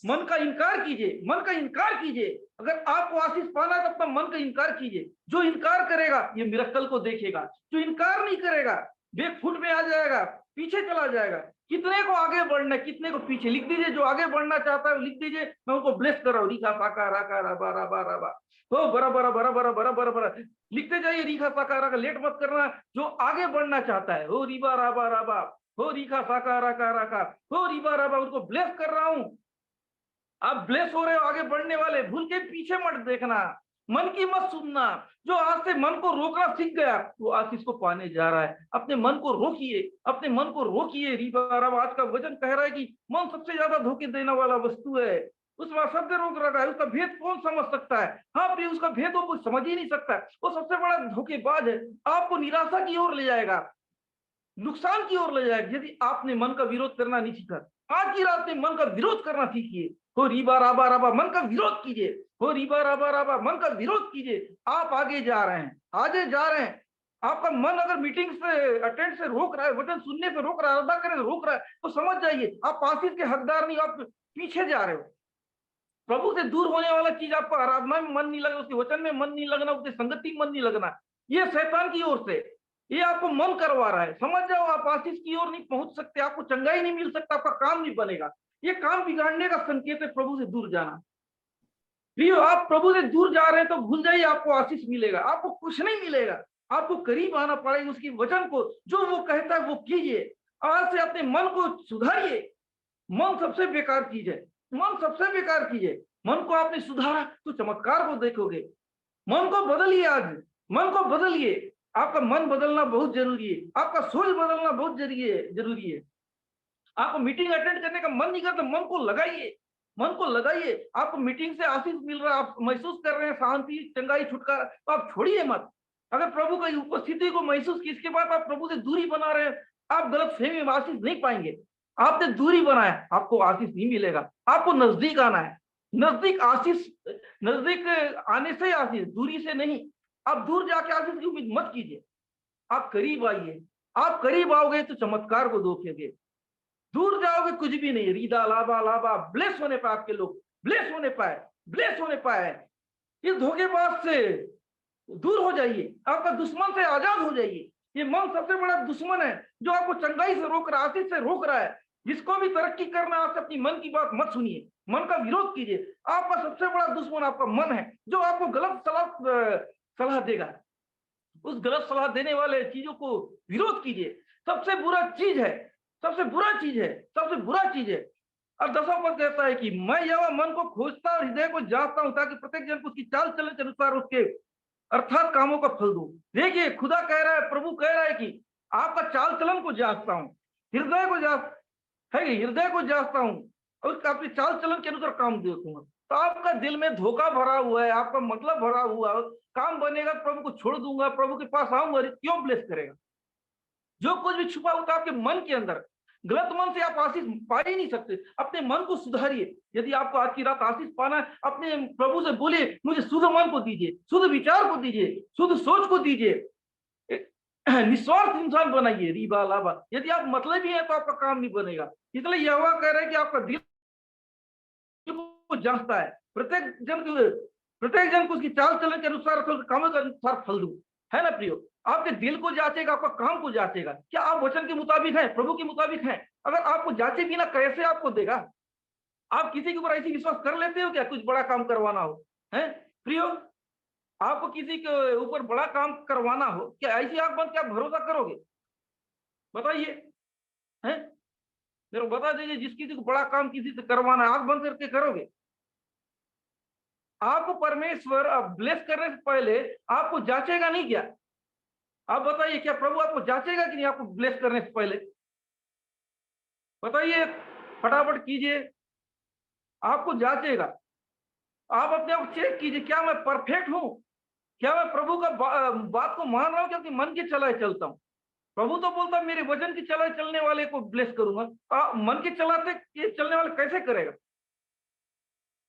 मन का इनकार कीजिए, मन का इनकार कीजिए। अगर आपको आशीष पाना है तो अपना मन का इनकार कीजिए। जो इनकार करेगा ये मिरेकल को देखेगा, जो इनकार नहीं करेगा बैकफुट में आ जाएगा, पीछे चला जाएगा। कितने को आगे बढ़ना है, कितने को पीछे। लिख दीजिए, जो आगे बढ़ना चाहता है लिख दीजिए, मैं उनको ब्लेस कर रहा हूँ। रीखा साका राका रबा रबा रबा, हो बरा बरा बरा बरा बरा बरा बरा, लिखते जाइए। रीखा साका राका, लेट मत करना। जो आगे बढ़ना चाहता है, हो रिबा रबा रबा, हो रीखा साका राका राका, हो रिबा रबा, उनको ब्लेस कर रहा हूँ। आप ब्लेस हो रहे हो, आगे बढ़ने वाले। भूल के पीछे मत देखना, मन की मत सुनना। जो आज से मन को रोकना सीख गया वो आशीष को पाने जा रहा है। अपने मन को रोकिए, अपने मन को रोकिए। आज का वचन कह रहा है कि मन सबसे ज्यादा धोखे देने वाला वस्तु है। उसमें शब्द रोक रखा है, उसका भेद कौन समझ सकता है? हाँ प्रिय, उसका भेद वो कुछ समझ ही नहीं सकता। वो सबसे बड़ा धोखेबाज है। आपको निराशा की ओर ले जाएगा, नुकसान की ओर ले जाएगा, यदि आपने मन का विरोध करना नहीं सीखा। आज की रात में मन का विरोध करना सीखिए। हो रीबा राबा राबा, मन का विरोध कीजिए। हो रीबा राबा राबा, मन का विरोध कीजिए। आप आगे जा रहे हैं, आगे जा रहे हैं। आपका मन अगर मीटिंग से अटेंड से रोक रहा है, वचन सुनने से रोक रहा है, अदा करने से रोक रहा है, तो समझ जाइए आप आशीष के हकदार नहीं, आप पीछे जा रहे हो। प्रभु से दूर होने वाला चीज आपको आराधना में मन नहीं लगना, उसके वचन में मन नहीं लगना, उसकी संगति में मन नहीं लगना, ये शैतान की ओर से ये आपको मन करवा रहा है। समझ जाओ, आप आशीष की ओर नहीं पहुंच सकते, आपको चंगाई नहीं मिल सकता, आपका काम नहीं बनेगा। ये काम बिगाड़ने का संकेत है प्रभु से दूर जाना। प्रियो, आप प्रभु से दूर जा रहे हैं तो भूल जाइए आपको आशीष मिलेगा। आपको कुछ नहीं मिलेगा, आपको करीब आना पड़ेगा उसकी वचन को। जो वो कहता है वो कीजिए। आज से अपने मन को सुधारिए। मन सबसे बेकार चीज है, मन सबसे बेकार चीज है। मन को आपने सुधारा तो चमत्कार को देखोगे। मन को बदलिए, आज मन को बदलिए। आपका मन बदलना बहुत जरूरी है, आपका सोच बदलना बहुत जरूरी है। आपको मीटिंग अटेंड करने का मन नहीं करता, मन को लगाइए, मन को लगाइए। आपको मीटिंग से आशीष मिल रहा है, आप महसूस कर रहे हैं शांति, चंगाई, छुटकारा, तो आप छोड़िए मत। अगर प्रभु की उपस्थिति को महसूस की, इसके बाद आप प्रभु से दूरी बना रहे हैं, आप गलत फहमी में आशीष नहीं पाएंगे। आपने दूरी बनाया, आपको आशीष नहीं मिलेगा। आपको नजदीक आना है, नजदीक आशीष, नजदीक आने से आशीष, दूरी से नहीं। आप दूर जाके आशीष की उम्मीद मत कीजिए, आप करीब आइए। आप करीब आओगे तो चमत्कार को देखेंगे, दूर जाओगे कुछ भी नहीं। रीदा लाभा लाभा, ब्लेस होने पाए आपके लोग, ब्लेस होने पाए, ब्लेस होने पाए। इस धोखेबाज से दूर हो जाइए, आपका दुश्मन से आजाद हो जाइए। ये मन सबसे बड़ा दुश्मन है जो आपको चंगाई से रोक रहा है, आशीष से रोक रहा है। जिसको भी तरक्की करना, आपसे अपनी मन की बात मत सुनिए, मन का विरोध कीजिए। आपका सबसे बड़ा दुश्मन आपका मन है, जो आपको गलत सलाह देगा। उस गलत सलाह देने वाले चीजों को विरोध कीजिए। सबसे बुरा चीज है, सबसे बुरा चीज है, सबसे बुरा चीज है। और 10वां पद कहता है कि मैं यहोवा मन को खोजता और हृदय को जांचता हूं, ताकि प्रत्येक जन को उसकी चाल चलन के अनुसार उसके अर्थात कामों का फल दूं। देखिए, खुदा कह रहा है, प्रभु कह रहा है कि आपका चाल चलन को जांचता हूं, हृदय को हृदय को जांचता हूं और आपकी चाल चलन के अनुसार काम देखूंगा। तो आपका दिल में धोखा भरा हुआ है, आपका मतलब भरा हुआ है, काम बनेगा प्रभु को छोड़ दूंगा, प्रभु के पास आऊंगा, क्यों ब्लेस करेगा? जो कुछ भी छुपा होता है आपके मन के अंदर, गलत मन से आप आशीष पा ही नहीं सकते। अपने मन को सुधारिए। यदि आपको आज की रात आशीष पाना है, अपने प्रभु से बोलिए, मुझे शुद्ध मन को दीजिए, शुद्ध विचार को दीजिए, शुद्ध सोच को दीजिए, निस्वार्थ इंसान बनाइए। रीबा लाबा, यदि आप मतलबी हैं तो आपका काम नहीं बनेगा। इसलिए यहोवा कह रहे हैं कि आपका दिल को जांचता है, प्रत्येक जन को उसकी चाल चलन के अनुसार, कामों के अनुसार फल दूं, है ना प्रियो? आपके दिल को जांचेगा, आपका काम को जांचेगा। क्या आप वचन के मुताबिक हैं, प्रभु के मुताबिक हैं? अगर आपको जांचे बिना कैसे आपको देगा? आप किसी के ऊपर ऐसी विश्वास कर लेते हो क्या, कुछ बड़ा काम करवाना हो? है प्रियो, आपको किसी के ऊपर बड़ा काम करवाना हो, क्या ऐसी आंख बंद क्या भरोसा करोगे? बताइए, हैं? मेरे को बता दीजिए, जिस किसी को बड़ा काम किसी से करवाना है, आंख बंद करके करोगे? आपको परमेश्वर ब्लेस करने से पहले आपको जांचेगा नहीं क्या? आप बताइए, क्या प्रभु आपको जांचेगा कि नहीं आपको ब्लेस करने से पहले? बताइए, फटाफट कीजिए। आपको जांचेगा। आप अपने आप चेक कीजिए, क्या मैं परफेक्ट हूं? क्या मैं प्रभु का बात को मान रहा हूं, क्योंकि मन के चलाए चलता हूं? प्रभु तो बोलता मेरे वचन की चलाए चलने वाले को ब्लेस करूंगा। मन के चलाते चलने वाले कैसे करेगा?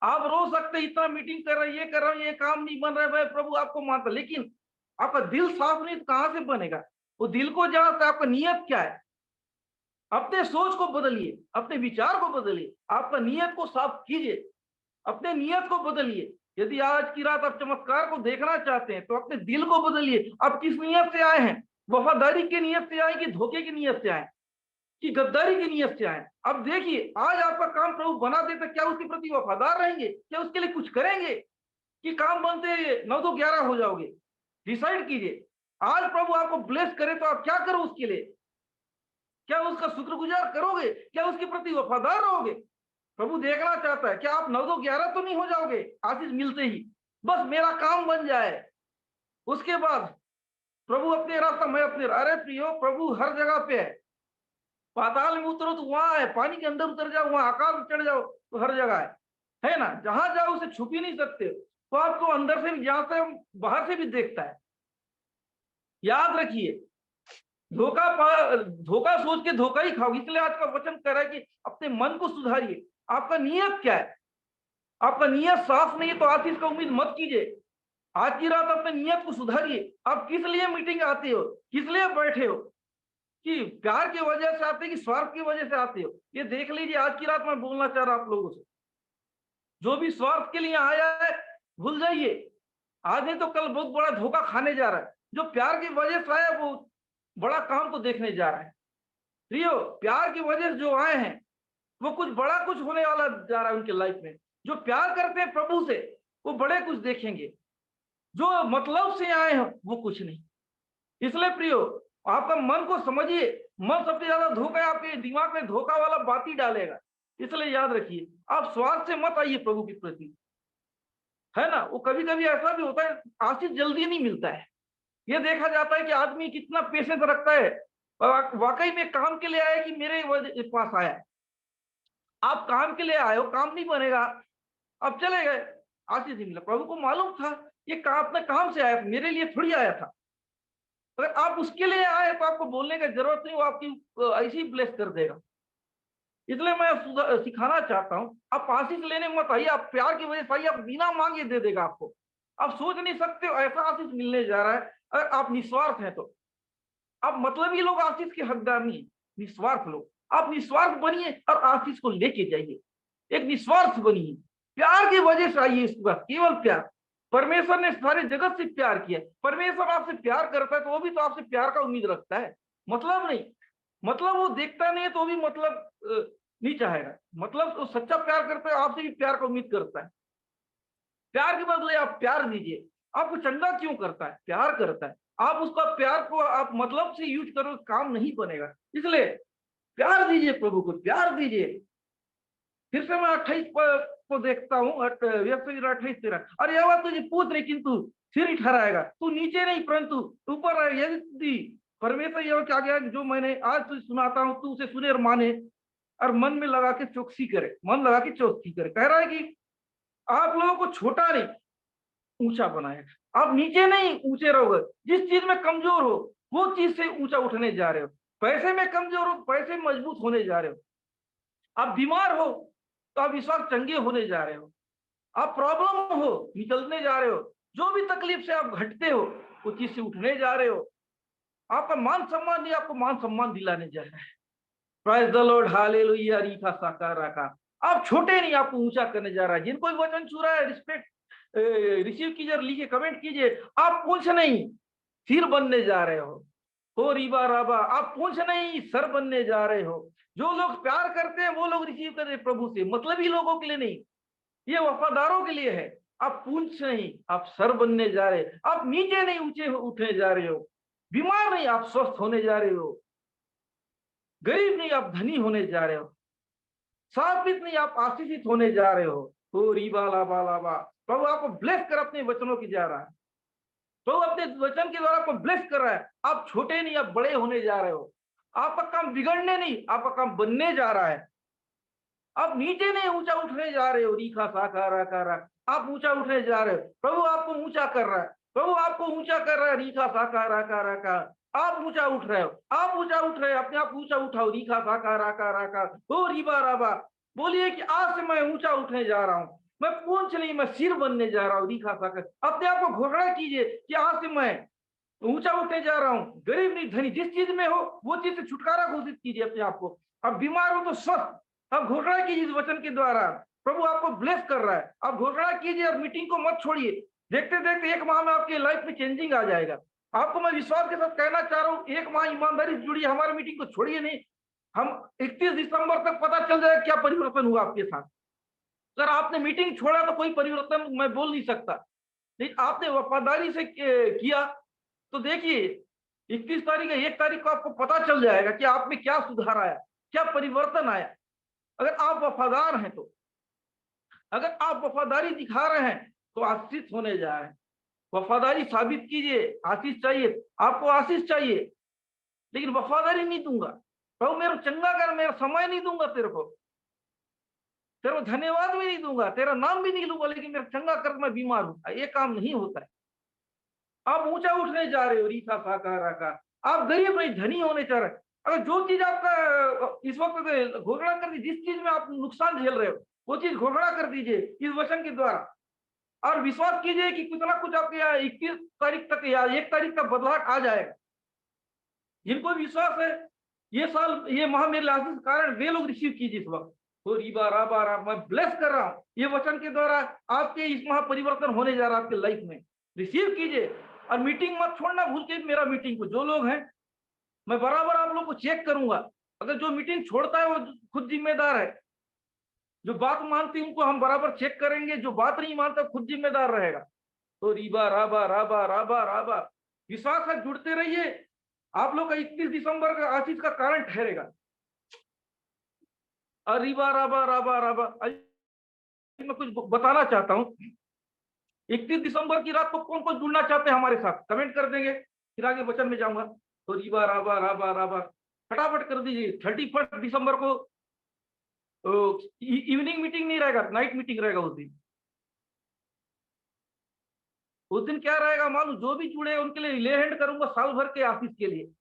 आप रो सकते, इतना मीटिंग कर रहे, ये कर रहा हूं, ये काम नहीं बन रहा है, भाई प्रभु आपको मानता, लेकिन आपका दिल साफ नहीं तो कहां से बनेगा? वो दिल को जानता, आपका नियत क्या है? अपने सोच को बदलिए, अपने विचार को बदलिए, आपका नियत को साफ कीजिए, अपने नियत को बदलिए। यदि आज की रात आप चमत्कार को देखना चाहते हैं तो अपने दिल को बदलिए। आप किस नियत से आए हैं? वफादारी की नियत से आए कि धोखे की नियत से आए कि गद्दारी की नियत से आए? अब देखिए, आज आपका काम प्रभु बना देता, क्या उसके प्रति वफादार रहेंगे? क्या उसके लिए कुछ करेंगे कि काम बनते 9 2 11 हो जाओगे? डिसाइड कीजिए। आज प्रभु आपको ब्लेस करे तो आप क्या करो उसके लिए? क्या उसका शुक्रगुजार करोगे? क्या उसके प्रति वफादार रहोगे? प्रभु देखना चाहता है, क्या आप 9 2 11 तो नहीं हो जाओगे आशीष मिलते ही? बस मेरा काम बन जाए, उसके बाद प्रभु अपने रास्ता, मैं अपने। अरे प्रियो, प्रभु हर जगह पे है। पाताल में उतरो तो वहां है, पानी के अंदर उतर जाओ वहां, आकाश में चढ़ जाओ तो हर जगह है ना? जहां जाओ उसे छुप ही नहीं सकते। तो आपको अंदर से भी जानता है, बाहर से भी देखता है। याद रखिए, धोखा सोच के धोखा ही खाओगे। इसलिए आज का वचन कह रहा है कि अपने मन को सुधारिए। आपका नियत क्या है? आपका नियत साफ नहीं है तो आशीष का उम्मीद मत कीजिए। आज की रात अपने नियत को सुधारिए। आप किस लिए मीटिंग आते हो, किस लिए बैठे हो? कि प्यार की वजह से आते हैं कि स्वार्थ की वजह से आते हो? ये देख लीजिए। आज की रात मैं बोलना चाह रहा हूं आप लोगों से, जो भी स्वार्थ के लिए आया है भूल जाइए। आज नहीं तो कल बहुत बड़ा धोखा खाने जा रहा है। जो प्यार की वजह से आया वो बड़ा काम को देखने जा रहा है। प्रियो, प्यार की वजह से जो आए हैं वो कुछ बड़ा कुछ होने वाला जा रहा है उनके लाइफ में। जो प्यार करते हैं प्रभु से वो बड़े कुछ देखेंगे। जो मतलब से आए हैं वो कुछ नहीं। इसलिए प्रियो, आपका मन को समझिए। मन सबसे ज्यादा धोखा है, आपके दिमाग में धोखा वाला बात ही डालेगा। इसलिए याद रखिए, आप स्वार्थ से मत आइए प्रभु के प्रति। है ना। वो कभी कभी ऐसा भी होता है आशीष जल्दी नहीं मिलता है। ये देखा जाता है कि आदमी कितना पेशेंस रखता है, वाकई में काम के लिए आया कि मेरे पास आया। आप काम के लिए आए हो, काम नहीं बनेगा, अब चले गए, आशीष नहीं मिला। प्रभु को मालूम था ये काम अपने काम से आया, मेरे लिए थोड़ी आया था। अगर आप उसके लिए आए तो आपको बोलने की जरूरत नहीं, वो आपकी ऐसे ही ब्लेस कर देगा। इसलिए मैं सिखाना चाहता हूं, आप आशीष लेने मत आइए, आप प्यार की वजह से आइए, आप बिना मांगे दे देगा आपको। आप सोच नहीं सकते हो ऐसा आशीष मिलने जा रहा है अगर आप निस्वार्थ हैं तो। आप मतलबी लोग आशीष के हकदार नहीं, निस्वार्थ लोग। आप निस्वार्थ बनिए और आशीष को लेके जाइए, एक निस्वार्थ बनिए, प्यार की वजह से आइए इसके पास, केवल प्यार। परमेश्वर ने सारे जगत से प्यार किया, परमेश्वर आपसे प्यार करता है तो वो भी तो आपसे प्यार का उम्मीद रखता है, मतलब नहीं। मतलब वो देखता नहीं है तो भी मतलब नहीं चाहेगा, मतलब तो सच्चा प्यार करता है, आपसे भी प्यार का उम्मीद करता है। प्यार के बदले आप प्यार दीजिए। आपको चंगा क्यों करता है? प्यार करता है। आप उसका प्यार को आप मतलब से यूज करो, काम नहीं बनेगा। इसलिए प्यार दीजिए, प्रभु को प्यार दीजिए। फिर से मैं 28 को देखता हूँ, 28 और यह बात तुझे पूछ रही किंतु सिर ही ठहराएगा, तू नीचे नहीं परंतु ऊपर रहे। यदि परमेश्वर यह क्या गया, जो मैंने आज तुझे सुनाता हूँ तू उसे सुने और माने और मन में लगा के चौकसी करे, मन लगा के चौकसी करे। कह रहा है कि आप लोगों को छोटा नहीं ऊंचा बनाएगा, आप नीचे नहीं ऊंचे रहोगे। जिस चीज में कमजोर हो वो चीज से ऊंचा उठने जा रहे हो। पैसे में कमजोर हो, पैसे में मजबूत होने जा रहे हो। आप बीमार हो तो आप इस वक्त चंगे होने जा रहे हो। आप प्रॉब्लम हो निकलने जा रहे हो। जो भी तकलीफ से आप घटते हो वो चीज से उठने जा रहे हो। आपका मान सम्मान नहीं, आपको मान सम्मान दिलाने जा रहा है। प्रेज द लॉर्ड, हालेलुया, रीखा साकारा का। आप छोटे नहीं, आपको ऊंचा करने जा रहा है। जिनको वचन छू रहा है रिस्पेक्ट रिसीव कीजिए, लिखिए, कमेंट कीजिए। आप पूंछ नहीं सिर बनने जा रहे हो रीबा राबा, आप पूंछ नहीं सर बनने जा रहे हो। जो लोग प्यार करते हैं वो लोग रिसीव कर रहे हैं प्रभु से, मतलबी लोगों के लिए नहीं, ये वफादारों के लिए है। आप पूंछ नहीं, आप सर बनने जा रहे। आप नीचे नहीं ऊंचे उठने जा रहे हो। बीमार नहीं, आप स्वस्थ होने जा रहे हो। गरीब नहीं, आप धनी होने जा रहे हो। शापित नहीं, आप आशीषित होने जा रहे हो रीबा लाबा लाबा। प्रभु आपको ब्लेस कर अपने वचनों की जा रहा है, प्रभु अपने वचन के द्वारा आपको ब्लेस कर रहा है। आप छोटे नहीं, आप बड़े होने जा रहे हो। आपका काम बिगड़ने नहीं, आपका काम बनने जा रहा है। आप नीचे नहीं ऊंचा उठने जा रहे हो, रीखा साकारा कारा, आप ऊंचा उठने जा रहे हो। प्रभु आपको ऊंचा कर रहा है, प्रभु आपको ऊंचा कर रहा है, रीखा साकारा कारा का। आप ऊंचा उठ रहे हो, आप ऊंचा उठ रहे हो, अपने आप ऊंचा उठाओ, रीखा साकारा कारा का। ओ रीबा राबा, बोलिए कि आज से मैं ऊंचा उठने जा रहा हूँ, मैं पूंछ नहीं, मैं सिर बनने जा रहा हूँ। रीखा साकर अपने आप को घोषणा कीजिए कि आज से मैं ऊंचा उठने जा रहा हूँ। गरीब नहीं धनी, जिस चीज में हो वो चीज से छुटकारा घोषित कीजिए अपने आप को। अब बीमार हो तो स्वस्थ, अब घोषणा कीजिए इस वचन के द्वारा। प्रभु आपको ब्लेस कर रहा है, आप घोषणा कीजिए और मीटिंग को मत छोड़िए। देखते देखते 1 माह में आपकी लाइफ में चेंजिंग आ जाएगा। आपको मैं विश्वास के साथ कहना चाह रहा हूँ, 1 माह ईमानदारी से जुड़िए, हमारी मीटिंग को छोड़िए नहीं। हम 31 दिसंबर तक पता चल जाएगा क्या परिवर्तन हुआ आपके साथ। अगर आपने मीटिंग छोड़ा तो कोई परिवर्तन मैं बोल नहीं सकता, लेकिन आपने वफादारी से किया तो देखिए 31 तारीख या 1 तारीख को आपको पता चल जाएगा कि आप में क्या सुधार आया, क्या परिवर्तन आया। अगर आप वफादार हैं तो, अगर आप वफादारी दिखा रहे हैं तो आशीष होने जा रहे हैं। वफादारी साबित कीजिए, आशीष चाहिए आपको, आशीष चाहिए, लेकिन वफादारी नहीं दूंगा, प्रभु मेरा चंगा कर, मेरा समय नहीं दूंगा तेरे को धन्यवाद भी नहीं दूंगा, तेरा नाम भी नहीं लूंगा, लेकिन मेरा चंगा कर, मैं बीमार हूं, ये काम नहीं होता है। आप ऊंचा उठने जा रहे हो, रीठा साकारा का। आप गरीब नहीं धनी होने जा रहे। अगर जो चीज आपका इस वक्त घोषणा कर दी, जिस चीज में आप नुकसान झेल रहे हो वो चीज घोषणा कर दीजिए इस वचन के द्वारा, और विश्वास कीजिए कि कुछ ना कुछ आपके यहाँ 21 तारीख तक या 1 तारीख तक बदलाव आ जाएगा। जिनको विश्वास है ये साल, ये माह मेरे आशीष कारण, वे लोग रिसीव कीजिए इस वक्त। तो रीबा राबा रा, मैं ब्लेस कर रहा हूँ ये वचन के द्वारा। आपके इस माह परिवर्तन होने जा रहा है आपके लाइफ में, रिसीव कीजिए। और मीटिंग मत छोड़ना भूल के मेरा मीटिंग को। जो लोग हैं मैं बराबर आप लोग को चेक करूंगा, अगर जो मीटिंग छोड़ता है वो खुद जिम्मेदार है। जो बात मानती उनको हम बराबर चेक करेंगे, जो बात नहीं मानता खुद जिम्मेदार रहेगा। तो रीबा राबा राबा राबा राबा, विश्वास है, जुड़ते रहिए। आप लोग का 31 दिसंबर का आशीष का कारण ठहरेगा। और रीबा राबा राबा राबा, मैं कुछ बताना चाहता हूं। 31 दिसंबर की रात को कौन कौन जुड़ना चाहते हैं हमारे साथ, कमेंट कर देंगे, फिर आगे वचन में जाऊंगा। तो रीबा राबा राबा राबा फटाफट कर दीजिए। 31 दिसंबर को इवनिंग मीटिंग नहीं रहेगा, नाइट मीटिंग रहेगा उस दिन। उस दिन क्या रहेगा मालूम, जो भी जुड़े उनके लिए ले हैंड करूंगा साल भर के आशीष के लिए,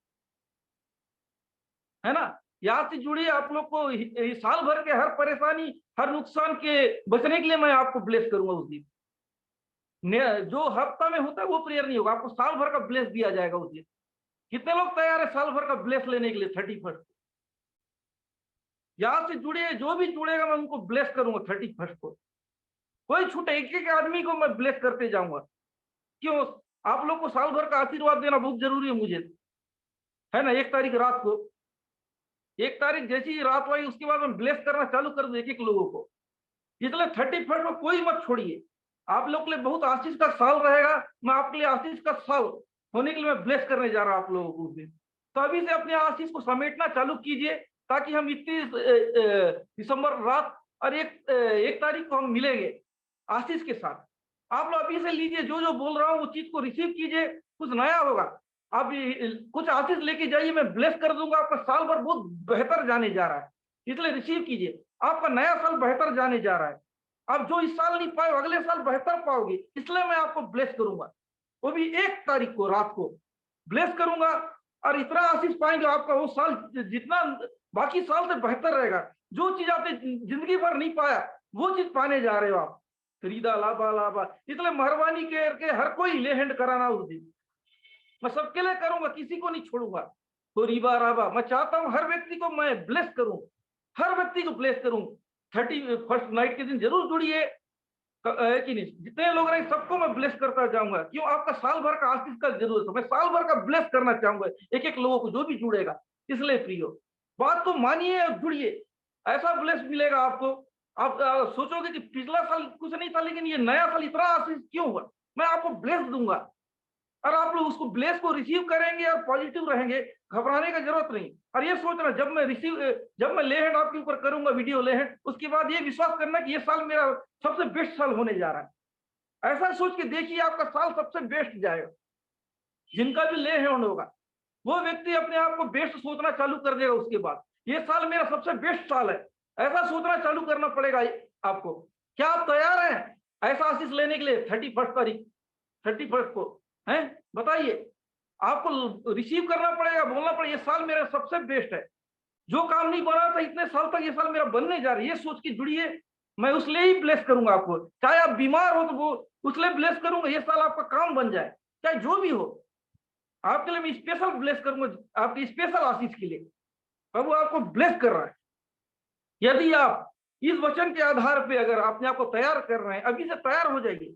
है ना। यहाँ से जुड़िए, आप लोग को साल भर के हर परेशानी हर नुकसान के बचने के लिए मैं आपको ब्लेस करूंगा उस दिन। जो हफ्ता में होता है वो प्रेयर नहीं होगा, आपको साल भर का ब्लेस दिया जाएगा उस दिन। कितने लोग तैयार है साल भर का ब्लेस लेने के लिए 31 यहाँ से जुड़िए, जो भी जुड़ेगा मैं उनको ब्लेस करूंगा 31 को। कोई छूटे, एक एक आदमी को मैं ब्लेस करते जाऊंगा। क्यों, आप लोग को साल भर का आशीर्वाद देना बहुत जरूरी है मुझे, है ना। 1 तारीख रात को, 1 तारीख जैसी ही रात आई उसके बाद मैं ब्लेस करना चालू कर दूं एक एक लोगों को। इसलिए 31 को कोई मत छोड़िए। आप लोग के लिए बहुत आशीष का साल रहेगा। मैं आपके लिए आशीष का साल होने के लिए मैं ब्लेस करने जा रहा हूं आप लोगों को उस दिन। तो अभी से अपने आशीष को समेटना चालू कीजिए, ताकि हम 31 दिसंबर रात और 1 तारीख को हम मिलेंगे आशीष के साथ। आप लोग अभी से लीजिए, जो जो बोल रहा हूँ वो चीज को रिसीव कीजिए, कुछ नया होगा। आप कुछ आशीष लेके जाइए, मैं ब्लेस कर दूंगा। आपका साल भर बहुत बेहतर जाने जा रहा है, इसलिए रिसीव कीजिए। आपका नया साल बेहतर जाने जा रहा है। आप जो इस साल नहीं पाए अगले साल बेहतर पाओगे, इसलिए मैं आपको ब्लेस करूंगा। वो भी 1 तारीख को रात को ब्लेस करूंगा, और इतना आशीष पाएंगे आपका वो साल जितना बाकी साल से बेहतर रहेगा। जो चीज आपने जिंदगी भर नहीं पाया वो चीज पाने जा रहे हो आप। खरीदा लाभा लाभा, इसलिए मेहरबानी करके हर कोई ले हैंड कराना उस दिन। मैं सबके लिए करूंगा, किसी को नहीं छोड़ूंगा। तो रीबा राबा, मैं चाहता हूं हर व्यक्ति को मैं ब्लेस करूं, हर व्यक्ति को ब्लेस करूं। 31 नाइट के दिन जरूर जुड़िए, कि नहीं, जितने लोग रहे सबको मैं ब्लेस करता जाऊंगा। क्यों, आपका साल भर का आशीष का जरूरत है। मैं साल भर का ब्लेस करना चाहूंगा एक एक लोगों को, जो भी जुड़ेगा। इसलिए प्रियो, बात को मानिए और जुड़िए, ऐसा ब्लेस मिलेगा आपको। आप सोचोगे कि पिछला साल कुछ नहीं था, लेकिन ये नया साल इतना आशीष क्यों हुआ। मैं आपको ब्लेस दूंगा, और आप लोग उसको ब्लेस को रिसीव करेंगे और पॉजिटिव रहेंगे, घबराने का जरूरत नहीं। और ये सोचना, जब मैं ले हैंड आपके ऊपर करूंगा, वीडियो ले हैंड, उसके बाद ये विश्वास करना कि ये साल मेरा सबसे बेस्ट साल होने जा रहा है। ऐसा सोच के देखिए, आपका साल सबसे बेस्ट जाएगा। जिनका भी ले हैंड होगा वो व्यक्ति अपने आप को बेस्ट सोचना चालू कर देगा। उसके बाद ये साल मेरा सबसे बेस्ट साल है, ऐसा सोचना चालू करना पड़ेगा आपको। क्या आप तैयार हैं ऐसा आशीष लेने के लिए 31 को? हैं, बताइए। आपको रिसीव करना पड़ेगा, बोलना पड़ेगा ये साल मेरा सबसे बेस्ट है। जो काम नहीं बना था इतने साल तक, ये साल मेरा बनने जा रहा है। ये सोच के जुड़िए, मैं उसलिए ही ब्लेस करूंगा आपको। चाहे आप बीमार हो तो वो उसलिए ब्लेस करूंगा, ये साल आपका काम बन जाए। चाहे जो भी हो, आपके लिए मैं स्पेशल ब्लेस करूंगा, आपकी स्पेशल आशीष के लिए। प्रभु आपको ब्लेस कर रहा है। यदि आप इस वचन के आधार पे अगर अपने आप को तैयार कर रहे हैं, अभी से तैयार हो जाइए।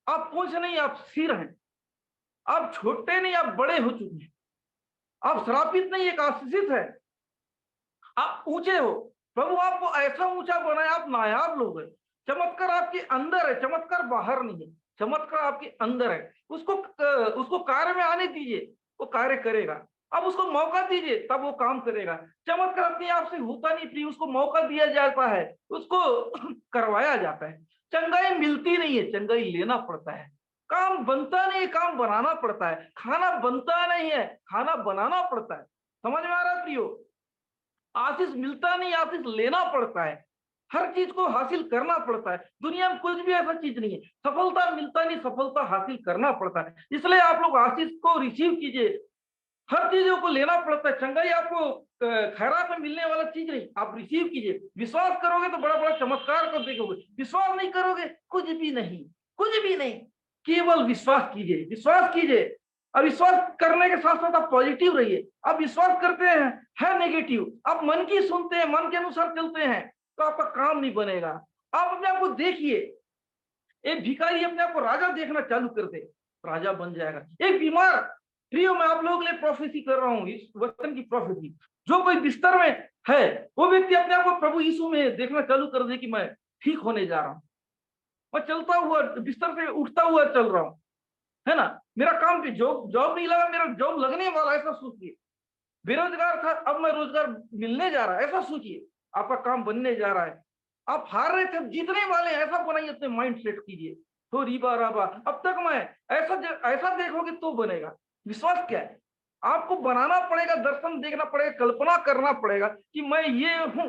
आप पूंछ नहीं, आप सिर हैं। आप छोटे नहीं, आप बड़े हो चुके हैं। आप श्रापित नहीं, एक आशीषित है। आप ऊंचे हो। प्रभु आपको ऐसा ऊंचा बनाया, आप नायाब लोग हैं। चमत्कार आपके अंदर है, चमत्कार बाहर नहीं है, चमत्कार आपके अंदर है। उसको कार्य में आने दीजिए, वो कार्य करेगा। अब उसको मौका दीजिए, तब वो काम करेगा। चमत्कार अपने आप से होता नहीं थी, उसको मौका दिया जाता है, उसको करवाया जाता है। चंगाई मिलती नहीं है, चंगाई लेना पड़ता है। काम बनता नहीं है, काम बनाना पड़ता है। खाना बनता नहीं है, खाना बनाना पड़ता है। समझ में आ रहा है प्रियो? आशीष मिलता नहीं, आशीष लेना पड़ता है। हर चीज को हासिल करना पड़ता है। दुनिया में कुछ भी ऐसा चीज नहीं है सफलता मिलता नहीं, सफलता हासिल करना पड़ता है। इसलिए आप लोग आशीष को रिसीव कीजिए। हर चीजों को लेना पड़ता है। चंगाई आपको खैरात में मिलने वाला चीज नहीं, आप रिसीव कीजिए। विश्वास करोगे तो बड़ा बड़ा चमत्कार को देखोगे। विश्वास नहीं करोगे कुछ भी नहीं, कुछ भी नहीं। केवल विश्वास कीजिए, विश्वास कीजिए। और विश्वास करने के साथ साथ आप पॉजिटिव रहिए। आप विश्वास करते हैं, है नेगेटिव, आप मन की सुनते हैं, मन के अनुसार चलते हैं, तो आपका काम नहीं बनेगा। आप अपने आप को देखिए। एक भिखारी अपने आप को राजा देखना चालू कर दे, राजा बन जाएगा। एक बीमार, प्रियो मैं आप लोगों के लिए प्रोफेसी कर रहा हूँ, इस वचन की प्रोफेसी। जो कोई बिस्तर में है वो व्यक्ति अपने आप को प्रभु यीशु में देखना चालू कर दे कि मैं ठीक होने जा रहा हूँ। मैं चलता हुआ, बिस्तर से उठता हुआ चल रहा हूँ, है ना। मेरा काम पे जॉब नहीं लगा, मेरा जॉब लगने वाला, ऐसा सोचिए। बेरोजगार था, अब मैं रोजगार मिलने जा रहा है, ऐसा सोचिए। आपका काम बनने जा रहा है। आप हार रहे थे, जीतने वाले हैं, ऐसा बनाइए, अपने माइंड सेट कीजिए। तो रीबा राबा, अब तक मैं ऐसा देखोगे तो बनेगा। विश्वास क्या है? आपको बनाना पड़ेगा, दर्शन देखना पड़ेगा, कल्पना करना पड़ेगा कि मैं ये हूं।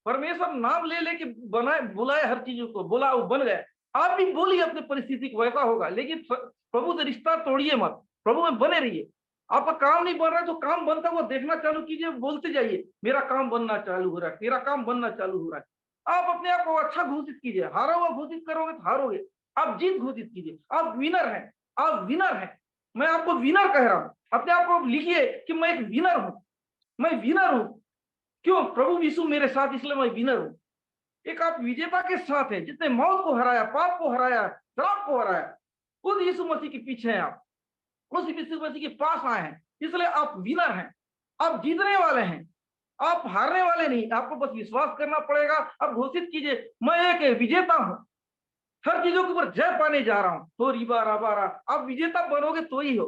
परमेश्वर नाम ले लेके बनाए, बुलाए, हर चीजों को बोला, वो बन गए। आप भी बोलिए अपने परिस्थिति को, वैसा होगा। लेकिन प्रभु से रिश्ता तोड़िए मत, प्रभु में बने रहिए। आपका काम नहीं बन रहा है तो काम बनता हुआ देखना चालू कीजिए, बोलते जाइए मेरा काम बनना चालू हो रहा है, तेरा काम बनना चालू हो रहा है। आप अपने आप को अच्छा घोषित कीजिए। हारा हुआ घोषित करोगे तो हारोगे। आप जीत घोषित कीजिए, आप विनर हैं, आप विनर हैं। मैं आपको विनर कह रहा हूं। अपने आप को लिखिए कि मैं एक विनर हूं, मैं विनर हूं। क्यों? प्रभु यीशु मेरे साथ, इसलिए मैं विनर हूं। एक आप विजेता के साथ हैं, जिसने मौत को हराया, पाप को हराया, शराब को हराया, उस यीशु मसीह के पीछे हैं आप, उस यीशु मसीह के पास आए हैं, इसलिए आप विनर हैं। आप जीतने वाले हैं, आप हारने वाले नहीं। आपको बस विश्वास करना पड़ेगा। अब घोषित कीजिए मैं एक विजेता हूं, हर चीजों के ऊपर जय पाने जा रहा हूं। तो रिबा राबा, आप विजेता बनोगे तो ही हो।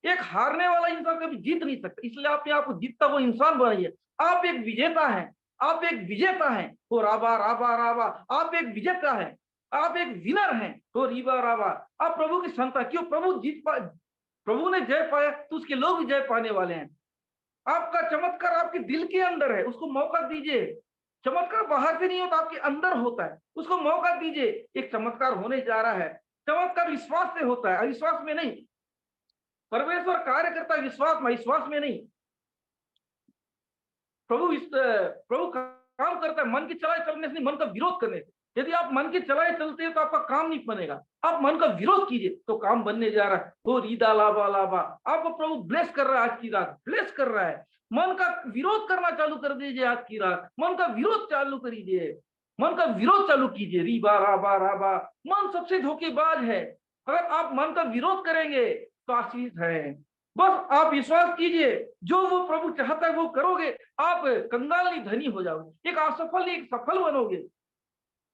एक हारने वाला इंसान कभी जीत नहीं सकता, इसलिए आप आपको जीतता हुआ इंसान बनाइए। आप एक विजेता हैं, आप एक विजेता हैं। तो राबा राबा राबा, आप एक विजेता हैं, आप एक विनर हैं। तो रिबा राबा, आप प्रभु की संता। क्यों? प्रभु ने जय पाया तो उसके लोग भी जय पाने वाले हैं। आपका चमत्कार आपके दिल के अंदर है, उसको मौका दीजिए। चमत्कार बाहर से नहीं होता, आपके अंदर होता है, उसको मौका दीजिए। एक चमत्कार होने जा रहा है। चमत्कार विश्वास से होता है, अविश्वास में नहीं। परमेश्वर कार्य करता है विश्वास में नहीं। प्रभु काम करता है मन की चलाए चलने से, मन का विरोध करने से। यदि आप मन की चलाए चलते हैं तो आपका काम नहीं बनेगा। आप मन का विरोध कीजिए तो काम बनने जा रहा है। तो रीदा लाबा लाबा, आपको प्रभु ब्लेस कर रहा है। आज की रात ब्लेस कर रहा है। मन का विरोध करना चालू कर दीजिए। आज की रात मन का विरोध चालू करिए, मन का विरोध चालू कीजिए। रीबा राबा राबा, मन सबसे धोखेबाज है। अगर आप मन का विरोध करेंगे तो आशीष है। बस आप विश्वास कीजिए, जो वो प्रभु चाहता है वो करोगे। आप कंगाल नहीं धनी हो जाओगे, एक असफल नहीं एक सफल बनोगे।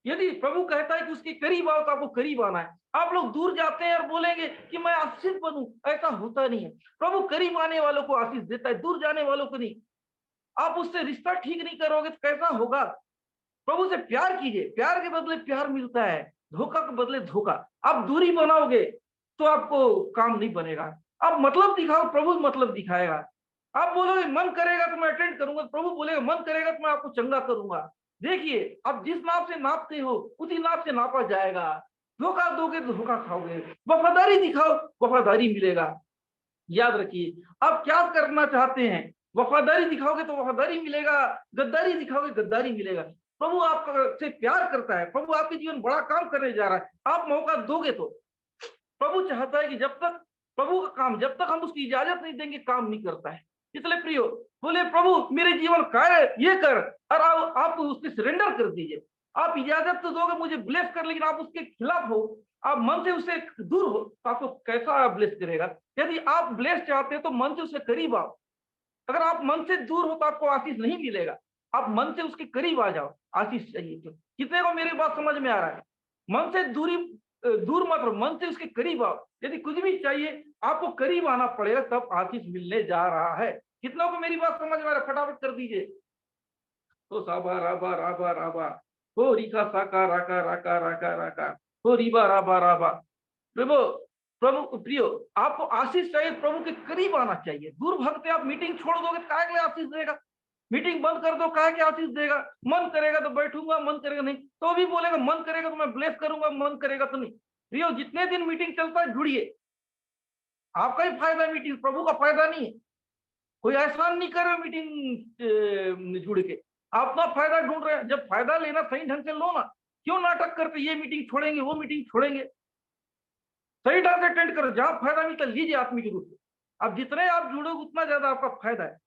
यदि प्रभु कहता है कि उसके करीब आओ तो आपको करीब आना है। आप लोग दूर जाते हैं और बोलेंगे कि मैं आशीष बनूं, ऐसा होता नहीं है। प्रभु करीब आने वालों को आशीष देता है, दूर जाने वालों को नहीं। आप उससे रिश्ता ठीक नहीं करोगे तो कैसा होगा? प्रभु से प्यार कीजिए, प्यार के बदले प्यार मिलता है, धोखा के बदले धोखा। आप दूरी बनाओगे तो आपको काम नहीं बनेगा। आप मतलब दिखाओ, प्रभु मतलब दिखाएगा। आप बोलोगे मन करेगा तो मैं अटेंड करूंगा, प्रभु बोलेगा मन करेगा तो मैं आपको चंगा करूंगा। देखिए, आप जिस नाप से नापते हो उसी नाप से नापा जाएगा। धोखा दोगे तो धोखा खाओगे, वफादारी दिखाओ, वफादारी मिलेगा। याद रखिए, आप क्या करना चाहते हैं, वफादारी दिखाओगे तो वफादारी मिलेगा, गद्दारी दिखाओगे गद्दारी मिलेगा। प्रभु आपसे प्यार करता है, प्रभु आपके जीवन बड़ा काम करने जा रहा है। आप मौका दोगे तो। प्रभु चाहता है कि जब तक प्रभु का काम, जब तक हम उसकी इजाजत नहीं देंगे, काम नहीं करता है। इसलिए प्रियो, बोले प्रभु मेरे जीवन कार्य ये कर, और आप उसके सरेंडर कर दीजिए। आप इजाजत तो दोगे मुझे ब्लेस कर, लेकिन आप उसके खिलाफ हो, आप मन से उससे दूर हो, तो आपको कैसा ब्लेस करेगा? यदि आप ब्लेस चाहते हैं तो मन से उसके करीब आओ। अगर आप मन से दूर हो तो आपको आशीष नहीं मिलेगा। आप मन से उसके करीब आ जाओ, आशीष चाहिए। क्यों? कितने को मेरी बात समझ में आ रहा है? मन से दूर मत रहो, मन से उसके करीब आओ। यदि कुछ भी चाहिए आपको करीब आना पड़ेगा, तब आशीष मिलने जा रहा है। कितनों को मेरी बात समझ में आ रहा है? फटाफट कर दीजिए। तो साबा राबा राबा राबा, हो रिका साका राका राका राका राका, हो रिबा राबा राबा। प्रभु प्रियो, आपको आशीष चाहिए, प्रभु के करीब आना चाहिए। दूर भगते आप मीटिंग छोड़ दोगे तो काहे के लिए आशीष देगा? मीटिंग बंद कर दो, काहे के आशीष देगा? मन करेगा तो बैठूंगा, मन करेगा नहीं तो भी बोलेगा, मन करेगा तो मैं ब्लेस करूंगा, मन करेगा तो नहीं। प्रियो, जितने दिन मीटिंग चलता है जुड़िए, आपका ही फायदा है, मीटिंग प्रभु का फायदा नहीं है। कोई एहसान नहीं कर रहे मीटिंग जुड़ के, आप अपना फायदा ढूंढ रहे हैं। जब फायदा लेना सही ढंग से लो ना, क्यों नाटक करते ये मीटिंग छोड़ेंगे वो मीटिंग छोड़ेंगे? सही ढंग से अटेंड करो, जहां फायदा मिलता लीजिए आत्मिक रूप से। अब जितने आप जुड़ोगे उतना ज्यादा आपका फायदा है।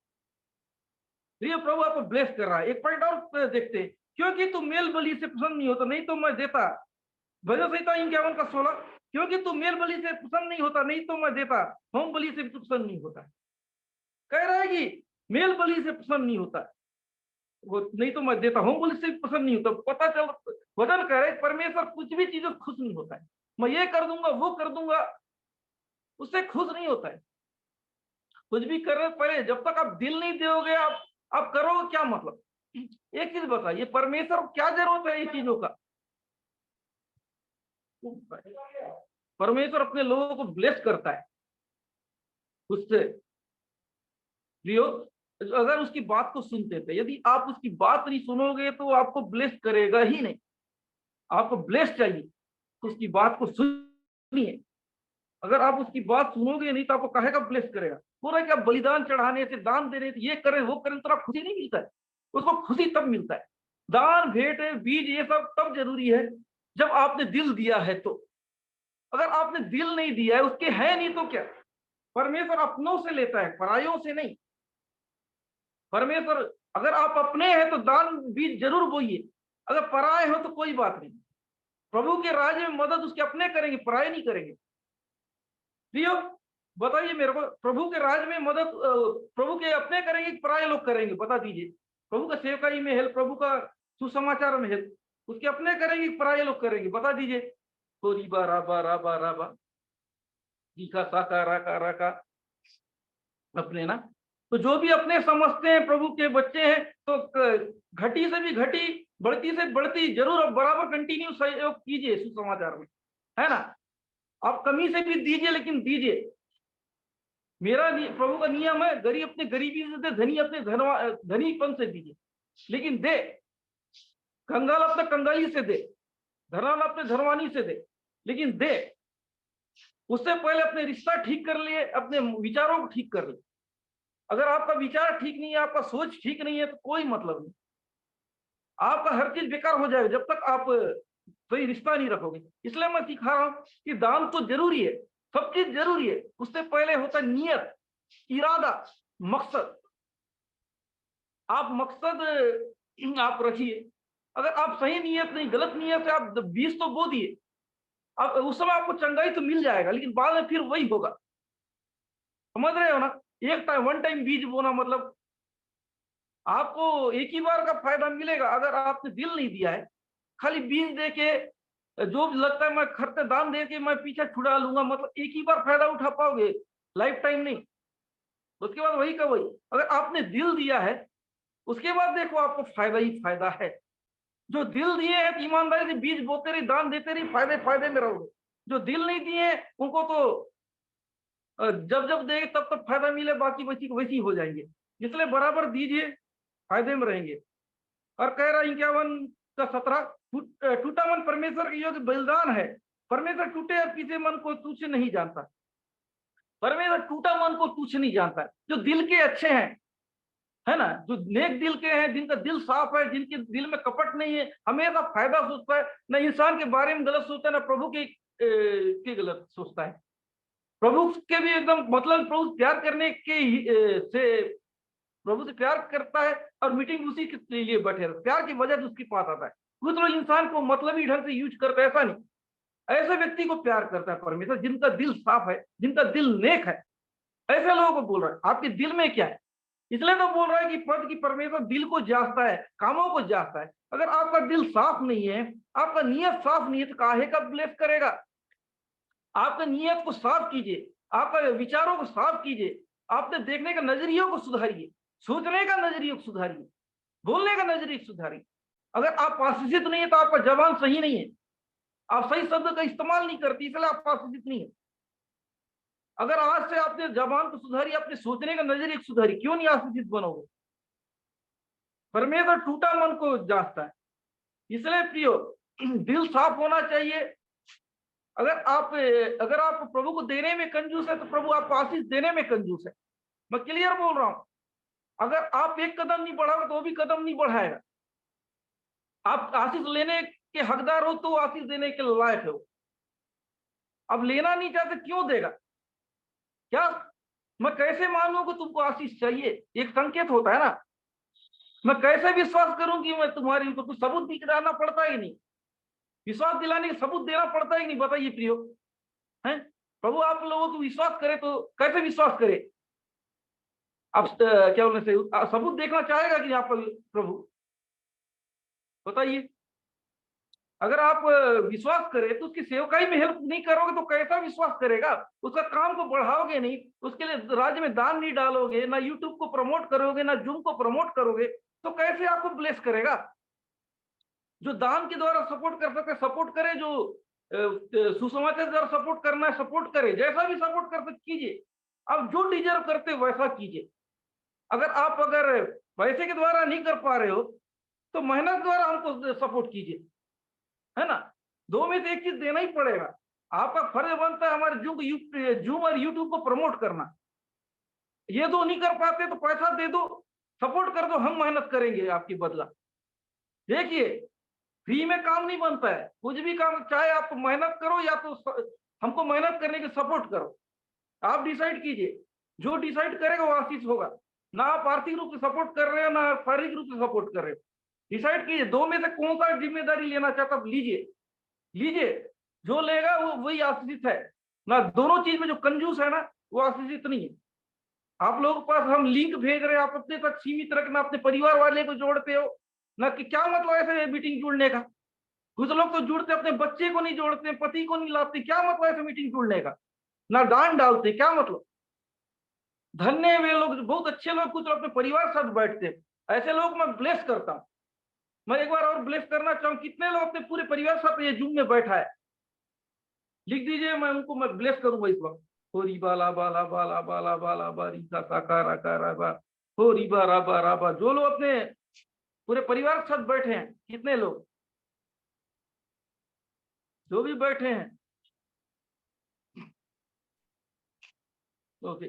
ये प्रभु आपको ब्लेस कर रहा है। एक पॉइंट और देखते हैं, क्योंकि तू मेल बलि से पसंद नहीं होता, नहीं तो मैं देता। भजन संहिता 51:16, क्योंकि तू मेल बलि से पसंद नहीं होता, नहीं तो मैं देता। होम बलि से भी पसंद नहीं होता। कह रहा है कि मेल बलि से पसंद नहीं होता, वो नहीं तो मैं देता। होम बलि से भी पसंद नहीं होता। पता चल, वचन कह रहे परमेश्वर कुछ भी चीजों खुश नहीं होता है। मैं ये कर दूंगा वो कर दूंगा, उससे खुश नहीं होता है। कुछ भी करने पहले जब तक आप दिल नहीं दोगे, आप करोगे क्या? मतलब एक चीज बताइए, परमेश्वर को क्या जरूरत है ये चीजों का? परमेश्वर अपने लोगों को ब्लेस करता है उससे। प्रियो, अगर उसकी बात को सुनते थे, यदि आप उसकी बात नहीं सुनोगे तो आपको ब्लेस करेगा ही नहीं। आपको ब्लेस चाहिए तो उसकी बात को सुनिए। अगर आप उसकी बात सुनोगे नहीं तो आपको कहेगा ब्लेस करेगा। पूरा क्या बलिदान चढ़ाने से, दान देने से, ये करें वो करें, तो खुशी नहीं मिलता है। उसको खुशी तब मिलता है, दान भेंट बीज ये सब तब जरूरी है जब आपने दिल दिया है। तो अगर आपने दिल नहीं दिया है, उसके है नहीं, तो क्या? परमेश्वर अपनों से लेता है, परायों से नहीं। परमेश्वर, अगर आप अपने हैं तो दान बीज जरूर बोइए, अगर पराये हो तो कोई बात नहीं। प्रभु के राज्य में मदद उसके अपने करेंगे, पराये नहीं करेंगे। प्रियो, बताइए मेरे को, प्रभु के राज में मदद प्रभु के अपने करेंगे कि पराये लोग करेंगे? बता दीजिए। प्रभु का सेवकाई में हेल्प, प्रभु का सुसमाचार में हेल्प उसके अपने करेंगे कि पराये लोग करेंगे? बता दीजिए। तो रिबा राबा राबा राबा जीका साका राका राका अपने ना। तो जो भी अपने समझते हैं प्रभु के बच्चे हैं, तो घटी से भी घटी, बढ़ती से बढ़ती जरूर अब बराबर कंटिन्यू सहयोग कीजिए सुसमाचार में, है ना। आप कमी से भी दीजिए, लेकिन दीजिए। मेरा प्रभु का नियम है, गरीब अपने गरीबी से दे, धनी अपने धनीपन से दीजिए, लेकिन दे। कंगाल अपने कंगाली से दे, धनवान अपने धनवानी से दे, लेकिन दे। उससे पहले अपने रिश्ता ठीक कर लिए, अपने विचारों को ठीक कर लिए। अगर आपका विचार ठीक नहीं है, आपका सोच ठीक नहीं है, तो कोई मतलब नहीं। आपका हर चीज बेकार हो जाएगा जब तक आप सही रिश्ता नहीं रखोगे। इसलिए मैं सिखा रहा हूं कि दान तो जरूरी है, सब चीज जरूरी है। उससे पहले होता है नियत, इरादा, मकसद। आप मकसद आप रखिए। अगर आप सही नियत नहीं, गलत नियत से आप बीज तो बो दिए, अब उस समय आपको चंगाई तो मिल जाएगा, लेकिन बाद में फिर वही होगा। समझ रहे हो ना? एक टाइम, वन टाइम बीज बोना मतलब आपको एक ही बार का फायदा मिलेगा। अगर आपने दिल नहीं दिया है, खाली बीज दे के, जो लगता है मैं खर्चे दान दे के मैं पीछे छुड़ा लूंगा, मतलब एक ही बार फायदा उठा पाओगे, लाइफ टाइम नहीं। उसके बाद वही का वही। अगर आपने दिल दिया है, उसके बाद देखो आपको फायदा ही फायदा है। जो दिल दिए हैं ईमानदारी से बीज बोते रही, दान देते रही, फायदे फायदे में रहोगे। जो दिल नहीं दिए उनको तो जब जब देंगे तब तब फायदा मिले, बाकी वैसी वैसी हो जाएंगे। इसलिए बराबर दीजिए, फायदे में रहेंगे। और कह रहा 51:17, टूटा मन परमेश्वर के योग्य बलिदान है। परमेश्वर टूटे और पीछे मन को तुच्छ नहीं जानता। परमेश्वर टूटा मन को तुच्छ नहीं जानता। जो दिल के अच्छे हैं, है ना, जो नेक दिल के हैं, जिनका दिल साफ है, जिनके दिल में कपट नहीं है, हमेशा फायदा सोचता है, न इंसान के बारे में गलत सोचता है, न प्रभु के गलत सोचता है। प्रभु के भी एकदम मतलब प्रभु प्यार करने के से प्रभु से प्यार करता है और मीटिंग उसी के लिए बैठे रहता है। प्यार की वजह से उसके पास आता है। कुछ लोग इंसान को मतलबी ढंग से यूज करते हैं, ऐसा नहीं। ऐसे व्यक्ति को प्यार करता है परमेश्वर, जिनका दिल साफ है, जिनका दिल नेक है। ऐसे लोगों को बोल रहा है आपके दिल में क्या है। इसलिए तो बोल रहा है कि पद की परमेश्वर दिल को जांचता है, कामों को जांचता है। अगर आपका दिल साफ नहीं है, आपका नियत साफ नहीं है, तो काहे का ब्लेस करेगा। आपका नियत को साफ कीजिए, आपका विचारों को साफ कीजिए, आपने देखने का नजरियों को सुधारिए, सोचने का नजरिया को सुधारिए, बोलने का नजरिया सुधारिए। अगर आप आशीषित नहीं है तो आपका जबान सही नहीं है, आप सही शब्द का इस्तेमाल नहीं करती, इसलिए आप आशीषित नहीं है। अगर आज से आपने जबान को सुधारी, अपने सोचने का नजरिया सुधारी, क्यों नहीं आशीषित बनोगे। परमेश्वर टूटा मन को जांचता है। इसलिए प्रियो, दिल साफ होना चाहिए। अगर आप प्रभु को देने में कंजूस है, तो प्रभु आपको आशीष देने में कंजूस है। मैं क्लियर बोल रहा हूं। अगर आप एक कदम नहीं बढ़ाओगे तो वो भी कदम नहीं बढ़ाएगा। आप आशीष लेने के हकदार हो तो आशीष देने के लायक हो। अब लेना नहीं चाहते, क्यों देगा? क्या मैं कैसे मानूं कि तुमको आशीष चाहिए? एक संकेत होता है ना। मैं कैसे विश्वास करूं कि मैं तुम्हारी, उनको कुछ सबूत दिलाना पड़ता है कि नहीं? विश्वास दिलाने का सबूत देना पड़ता है कि नहीं? बताइए प्रियो, हैं? प्रभु आप लोगों को विश्वास करे तो कैसे विश्वास करे? आप क्या बोलने से सबूत देखना चाहेगा कि आप प्रभु? बताइए। अगर आप विश्वास करें तो उसकी सेवकाई में हेल्प नहीं करोगे तो कैसा विश्वास करेगा? उसका काम को बढ़ाओगे नहीं, उसके लिए राज्य में दान नहीं डालोगे, ना यूट्यूब को प्रमोट करोगे, ना जूम को प्रमोट करोगे, तो कैसे आपको ब्लेस करेगा? जो दान के द्वारा सपोर्ट कर सकते सपोर्ट करे, जो सुसमाचार द्वारा सपोर्ट करना है, सपोर्ट करे, जैसा भी सपोर्ट कर सकते कीजिए। आप जो डिजर्व करते वैसा कीजिए। अगर पैसे के द्वारा नहीं कर पा रहे हो तो मेहनत द्वारा हमको सपोर्ट कीजिए, है ना। दो में से एक चीज देना ही पड़ेगा। आपका फर्ज बनता है हमारे जूम और यूट्यूब को प्रमोट करना। ये दो नहीं कर पाते तो पैसा दे दो, सपोर्ट कर दो, हम मेहनत करेंगे आपकी बदला। देखिए, फ्री में काम नहीं बनता है, कुछ भी काम, चाहे आप मेहनत करो या तो हमको मेहनत करने की सपोर्ट करो। आप डिसाइड कीजिए, जो डिसाइड करेगा वो आशीष होगा। ना आप आर्थिक रूप से सपोर्ट कर रहे हो ना शारीरिक रूप से सपोर्ट कर रहे हो। डिसाइड कीजिए, दो में से कौन सा जिम्मेदारी लेना चाहता है, लीजिए। जो लेगा वो वही आशीषित है ना। दोनों चीज में जो कंजूस है ना वो आशीषित नहीं है। आप लोगों के पास हम लिंक भेज रहे हैं, आप अपने तक सीमित रखना, अपने परिवार वाले को जोड़ते हो ना। कि क्या मतलब ऐसे मीटिंग जुड़ने का? कुछ लोग तो जुड़ते अपने बच्चे को नहीं जोड़ते, पति को नहीं लाते, क्या मतलब ऐसे मीटिंग जुड़ने का? ना डांट डालते, क्या मतलब? धन्य वे लोग, बहुत अच्छे लोग, कुछ लोग अपने परिवार साथ बैठते, ऐसे लोग मैं ब्लेस करता हूँ। मैं एक बार और ब्लेस करना चाहूँ, कितने लोग अपने पूरे परिवार साथ ये जूम में बैठा है, लिख दीजिए, मैं उनको मैं ब्लेस करूंगा इस वक्त। होरी बाला बाला बाला बाला बाला बारी सा साकारा कारा बा, होरी बारा बारा बा। जो लोग अपने पूरे परिवार के साथ बैठे हैं, कितने लोग जो भी बैठे हैं, ओके,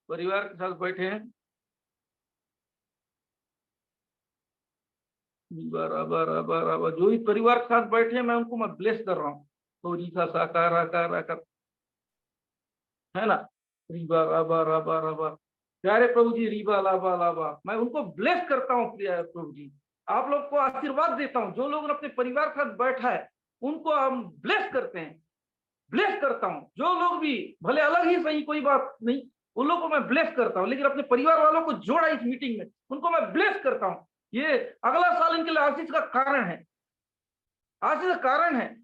परिवार के साथ बैठे हैं, जो भी परिवार के साथ बैठे हैं, मैं उनको मैं ब्लेस कर रहा हूँ। होरी सा साकारा कारा का, है ना। रीबा राबा राबा राबा, प्यारे प्रभु जी, रीबा लाबा लाबा, मैं उनको ब्लेस करता हूँ। प्रभु जी, आप लोग को आशीर्वाद देता हूँ। जो लोग अपने परिवार के साथ बैठा है उनको हम ब्लेस करते हैं, ब्लेस करता हूँ। जो लोग भी भले अलग ही सही, कोई बात नहीं, उन लोगों को मैं ब्लेस करता हूँ, लेकिन अपने परिवार वालों को जोड़ा इस मीटिंग में, उनको मैं ब्लेस करता हूँ। ये अगला साल इनके लिए आशीष का कारण है, आशीष का कारण है।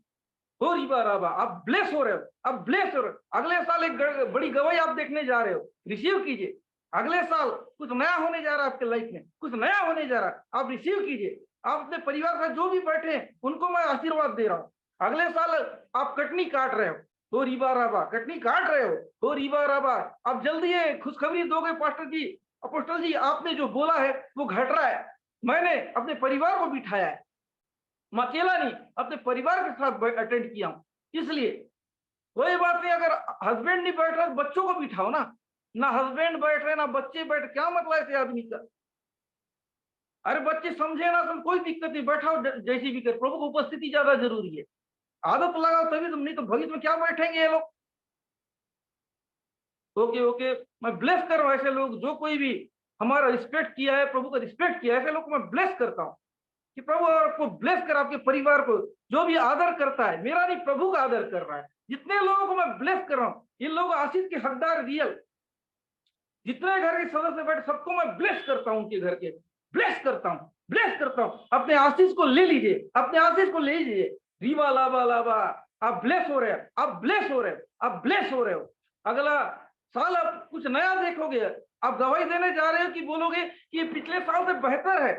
हो रीबा राबा, आप ब्लेस हो रहे हो, आप ब्लेस हो रहे हो। अगले साल एक बड़ी गवाही आप देखने जा रहे हो, रिसीव कीजिए। अगले साल कुछ नया होने जा रहा है आपके लाइफ में, कुछ नया होने जा रहा है, आप रिसीव कीजिए। आप अपने परिवार का जो भी बैठे हैं उनको मैं आशीर्वाद दे रहा हूँ। अगले साल आप कटनी काट रहे हो रीबा राबा, कटनी काट रहे हो रीबा राबा। आप जल्दी ये खुशखबरी दोगे, पास्टर जी, अपोस्टल जी, आपने जो बोला है वो घट रहा है। मैंने अपने परिवार को बिठाया है, मैं अकेला नहीं, अपने परिवार के साथ अटेंड किया हूँ। इसलिए कोई बात नहीं, अगर हस्बैंड नहीं बैठ रहा तो बच्चों को बिठाओ ना हस्बैंड बैठ रहे ना बच्चे बैठ, क्या मतलब ऐसे आदमी का? अरे बच्चे समझे ना समझ, कोई दिक्कत नहीं, बैठाओ जैसी भी कर, प्रभु की उपस्थिति ज्यादा जरूरी है। आदत लगाओ तभी तुम, नहीं तो भविष्य में क्या बैठेंगे ये लोग। ओके, मैं ब्लेस कर रहा हूँ ऐसे लोग, जो कोई भी हमारा रिस्पेक्ट किया है, प्रभु का रिस्पेक्ट किया है, ऐसे लोग को मैं ब्लेस करता हूँ कि प्रभु आपको ब्लेस कर, आपके परिवार को। जो भी आदर करता है, मेरा नहीं, प्रभु का आदर कर रहा है, जितने लोगों को मैं ब्लेस कर रहा हूँ, इन लोगों आशीष के हकदार रियल, जितने घर के सदस्य बैठे सबको मैं ब्लेस करता हूँ, उनके घर के ब्लेस करता हूँ। अपने आशीष को ले लीजिए, अपने आशीष को ले लीजिए। रीवा लाबा लाबा, आप ब्लेस हो रहे हो, आप ब्लेस हो रहे हो, आप ब्लेस हो रहे हो। अगला साल आप कुछ नया देखोगे, आप गवाही देने जा रहे हो कि बोलोगे कि ये पिछले साल से बेहतर है।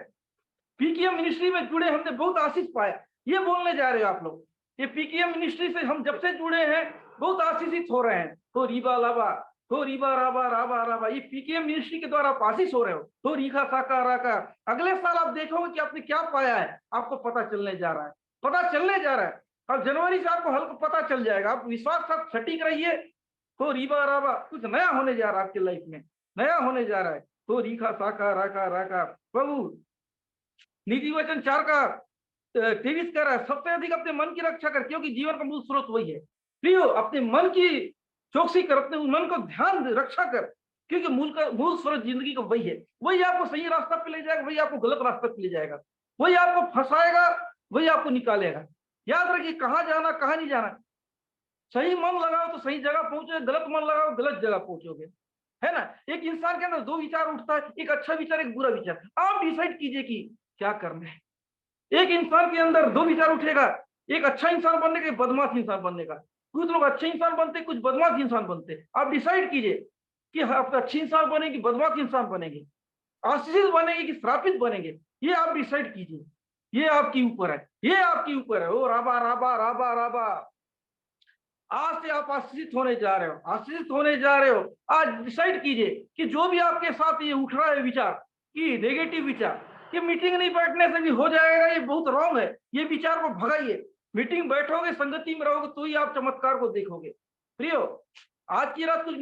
पीकेएम मिनिस्ट्री में जुड़े हमने बहुत आशीष पाया, ये बोलने जा रहे हो आप लोग। ये पीकेएम मिनिस्ट्री से हम जब से जुड़े हैं बहुत आशीषित हो रहे हैं। तो रीबा लाबा, तो रीबा राबा राबा राबा, ये पीकेएम मिनिस्ट्री के द्वारा आप आशीष हो रहे हो। तो रीखा साका राका, अगले साल आप देखोगे कि आपने क्या पाया है, आपको पता चलने जा रहा है, पता चलने जा रहा है। अब जनवरी से आपको हल्का पता चल जाएगा, आप विश्वास साथ सटीक रहिए। तो रीबा राबा, कुछ नया होने जा रहा है आपके लाइफ में, नया होने जा रहा है। तो रीखा साका राका राका, प्रभु नीति वचन 4 का 23 कह रहा है, सबसे अधिक अपने मन की रक्षा कर, क्योंकि जीवन का मूल स्रोत वही है। प्रियो, अपने मन की चौकसी कर, अपने मन को ध्यान रक्षा कर, क्योंकि मूल स्रोत जिंदगी का वही है। वही आपको सही रास्ता पे ले जाएगा, वही आपको गलत रास्ते पे ले जाएगा, वही आपको फंसाएगा, वही आपको निकालेगा। याद रखिए, कहाँ जाना कहाँ नहीं जाना। सही मन लगाओ तो सही जगह पहुंचोगे, गलत मन लगाओ गलत जगह पहुंचोगे, है ना। एक इंसान के अंदर 2 विचार उठता है, एक अच्छा विचार, एक बुरा विचार। आप डिसाइड कीजिए कि क्या करना है। एक इंसान के अंदर 2 विचार उठेगा, एक अच्छा इंसान बनने का, एक बदमाश इंसान बनने का। कुछ लोग अच्छे इंसान बनते, कुछ बदमाश इंसान बनते। आप डिसाइड कीजिए कि आप अच्छे इंसान बनेंगे, बदमाश इंसान बनेंगे, आशीषित बनेंगे कि श्रापित बनेंगे। ये आप डिसाइड कीजिए, ये आपके ऊपर है, ये आपके ऊपर है। ओ राबा राबा राबा राबा, आज से आप आशीषित होने जा रहे हो, आशीषित होने जा रहे हो। आज डिसाइड कीजिए कि जो भी आपके साथ ये उठ रहा है विचार, कि नेगेटिव विचार, कि मीटिंग नहीं बैठने से भी हो जाएगा, ये बहुत रॉन्ग है, ये विचार को भगाइए। मीटिंग बैठोगे, संगति में रहोगे तो ही आप चमत्कार को देखोगे। प्रियो, आज की रात कुछ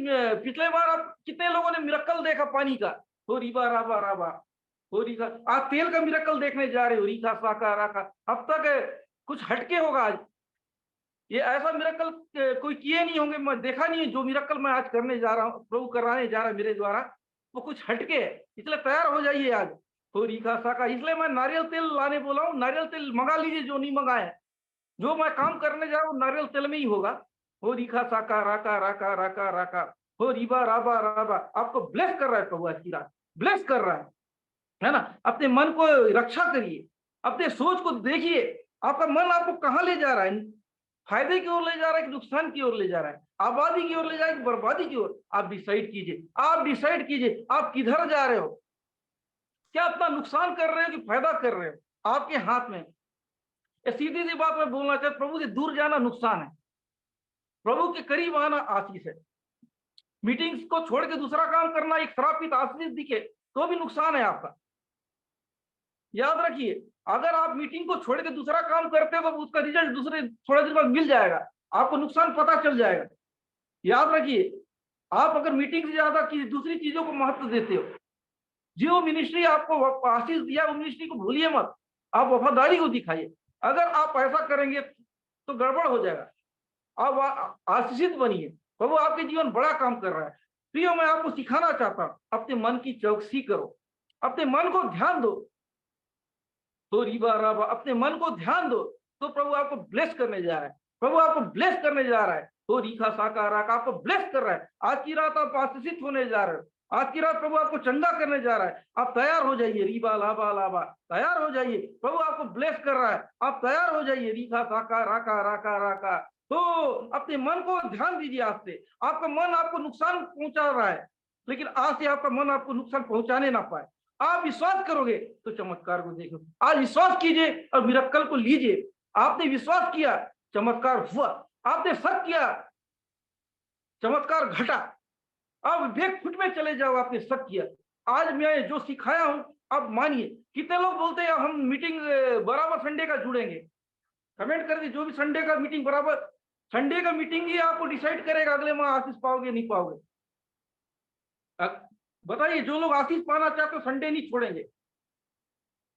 पिछले बार आप कितने लोगों ने मिरेकल देखा पानी का? हो रीबा राबा राबा हो रीका। आज तेल का मिरेकल देखने जा रहे हो, रीखा साका राका। अब तक कुछ हटके होगा आज। ये ऐसा मिरेकल कोई किए नहीं होंगे, मैं देखा नहीं है। जो मिरेकल मैं आज करने जा रहा हूँ, प्रभु कराने जा रहा है मेरे द्वारा, वो कुछ हटके है। इसलिए तैयार हो जाइए आज। तो रीखा साका, इसलिए मैं नारियल तेल लाने बोला हूँ। नारियल तेल मंगा लीजिए जो नहीं मंगाए। जो मैं काम करने जा रहा हूँ नारियल तेल में ही होगा। हो रीखा साका राका राका राका राका हो रीबा राबा राबा। आपको ब्लेस कर रहा है प्रभु, आज की रात ब्लेस कर रहा है ना। अपने मन को रक्षा करिए, अपने सोच को देखिए। आपका मन आपको कहाँ ले जा रहा है? फायदे की ओर ले जा रहा है कि नुकसान की ओर ले जा रहा है? आबादी की ओर ले जा रहा है कि बर्बादी की ओर? आप डिसाइड कीजिए, आप डिसाइड कीजिए आप किधर जा रहे हो। क्या अपना नुकसान कर रहे हो कि फायदा कर रहे हो? आपके हाथ में। सीधी सी बात मैं बोलना चाहता, प्रभु से दूर जाना नुकसान है, प्रभु के करीब आना आशीष है। मीटिंग्स को छोड़ के दूसरा काम करना एक श्रापित आशीष दिखे तो भी नुकसान है आपका। याद रखिए, अगर आप मीटिंग को छोड़ के दूसरा काम करते हो तो उसका रिजल्ट दूसरे थोड़े दिन बाद मिल जाएगा, आपको नुकसान पता चल जाएगा। याद रखिए, आप अगर मीटिंग से ज्यादा किसी दूसरी चीजों को महत्व देते हो, जो मिनिस्ट्री आपको आशीष दिया वो मिनिस्ट्री को भूलिए मत, आप वफादारी को दिखाइए। अगर आप ऐसा करेंगे तो गड़बड़ हो जाएगा। आप आशीषित बनिए, प्रभु आपके जीवन बड़ा काम कर रहा है। प्रियो, मैं आपको सिखाना चाहता हूं, अपने मन की चौकसी करो, अपने मन को ध्यान दो। तो रीबा राबा, अपने मन को ध्यान दो तो प्रभु आपको ब्लेस करने जा रहा है, प्रभु आपको ब्लेस करने जा रहा है। तो रीखा साका राका आपको ब्लेस कर रहा है। आज की रात आप आशीषित होने जा रहे हो, आज की रात प्रभु आपको चंगा करने जा रहा है। आप तैयार हो जाइए, रीबा लाबा लाबा, तैयार हो जाइए, प्रभु आपको ब्लेस कर रहा है। आप तैयार हो जाइए, रीखा साका राका राका राका। तो अपने मन को ध्यान दीजिए। आज से आपका मन आपको नुकसान पहुंचा रहा है, लेकिन आज से आपका मन आपको नुकसान पहुंचाने ना पाए। आप विश्वास करोगे तो चमत्कार को देखो। आज विश्वास कीजिए और मिरेकल को लीजिए। आपने विश्वास किया, चमत्कार हुआ। आपने शक किया, चमत्कार घटा। आप बेखुद में चले जाओ, आपने शक किया। आज मैं जो सिखाया हूं आप मानिए। कितने लोग बोलते हैं हम मीटिंग बराबर संडे का जुड़ेंगे? कमेंट कर दीजिए, जो भी संडे का मीटिंग बराबर, संडे का मीटिंग ही आपको डिसाइड करेगा अगले माह आशीष पाओगे नहीं पाओगे। बताइए, जो लोग आशीष पाना चाहते हो संडे नहीं छोड़ेंगे।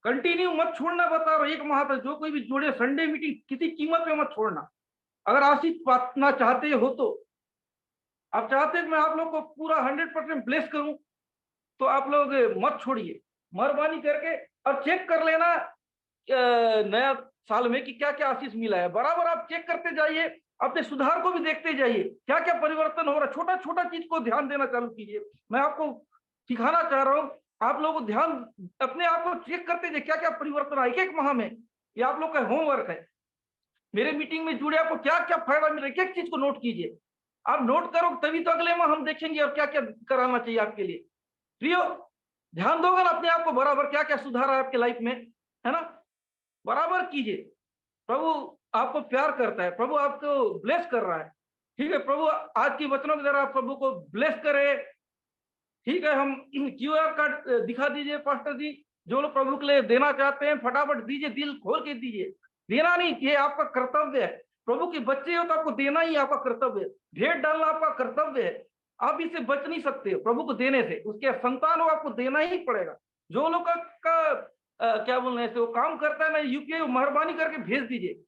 कंटिन्यू मत छोड़ना, बता रहा हूं, एक माह तक जो कोई भी जोड़े संडे मीटिंग किसी कीमत पे मत छोड़ना। अगर आशीष पाना चाहते हो तो, आप चाहते हैं मैं आप लोग को पूरा 100% ब्लेस करूं, तो आप लोग मत छोड़िए, मेहरबानी करके। और चेक कर लेना नया साल में कि क्या क्या आशीष मिला है। बराबर आप चेक करते जाइए, अपने सुधार को भी देखते जाइए, क्या क्या परिवर्तन हो रहा है। छोटा छोटा चीज को ध्यान देना चालू कीजिए। मैं आपको सिखाना चाह रहा हूँ, आप लोगों को ध्यान, अपने आप को चेक करते जाइए क्या क्या परिवर्तन आए एक माह में। ये आप लोग का होमवर्क है। मेरे मीटिंग में जुड़े आपको क्या क्या फायदा मिला, एक एक चीज को नोट कीजिए। आप नोट करो तभी तो अगले माह हम देखेंगे और क्या क्या कराना चाहिए आपके लिए। प्रियो, ध्यान दोगे ना अपने आप को, बराबर क्या क्या सुधार है आपके लाइफ में, है ना? बराबर कीजिए। प्रभु आपको प्यार करता है, प्रभु आपको ब्लेस कर रहा है। ठीक है, प्रभु आज की वचनों के द्वारा आप प्रभु को ब्लेस करे। ठीक है, हम QR कार्ड दिखा दीजिए पास्टर जी। जो लोग प्रभु के लिए देना चाहते हैं फटाफट दीजिए, दिल खोल के दीजिए। देना नहीं, ये आपका कर्तव्य है। प्रभु के बच्चे हो तो आपको देना ही आपका कर्तव्य है। भेंट डालना आपका कर्तव्य है। आप इससे बच नहीं सकते हो प्रभु को देने से। उसके संतान हो, आपको देना ही पड़ेगा। जो लोग का क्या बोलने से वो काम करता है ना, UPI मेहरबानी करके भेज दीजिए।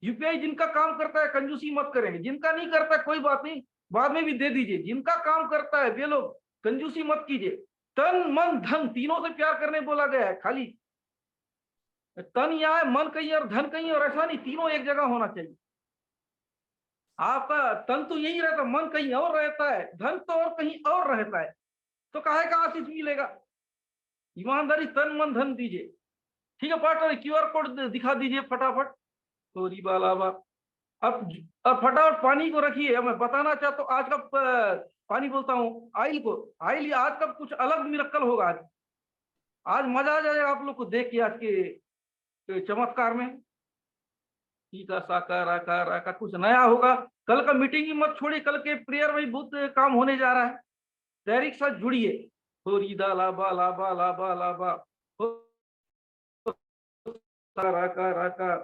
UPI जिनका काम करता है कंजूसी मत करेंगे, जिनका नहीं करता है कोई बात नहीं, बाद में भी दे दीजिए। जिनका काम करता है वे लोग कंजूसी मत कीजिए। तन मन धन तीनों से प्यार करने बोला गया है। खाली तन यहाँ है, मन कहीं और धन कहीं, और ऐसा नहीं, तीनों एक जगह होना चाहिए। आपका तन तो यही रहता, मन कहीं और रहता है, धन तो और कहीं और रहता है, तो काहे का आशीष मिलेगा? ईमानदारी तन मन धन दीजिए। ठीक है पार्टनर, QR कोड दिखा दीजिए फटाफट। तो रिबालाबा अब फटाफट पानी को रखिए। मैं बताना चाहता हूँ आज का पानी बोलता हूँ आइल को, आइल आज का कुछ अलग मिरेकल होगा। आज मजा आ जाएगा आप लोग को देख के आज के चमत्कार में। ठीक है, साका राका राका कुछ नया होगा। कल का मीटिंग ही मत छोड़िए, कल के प्रेयर में बहुत काम होने जा रहा है। तैयारी के साथ जुड़िए। होरीदा लाबा लाबा लाबा लाबा हो राका राका।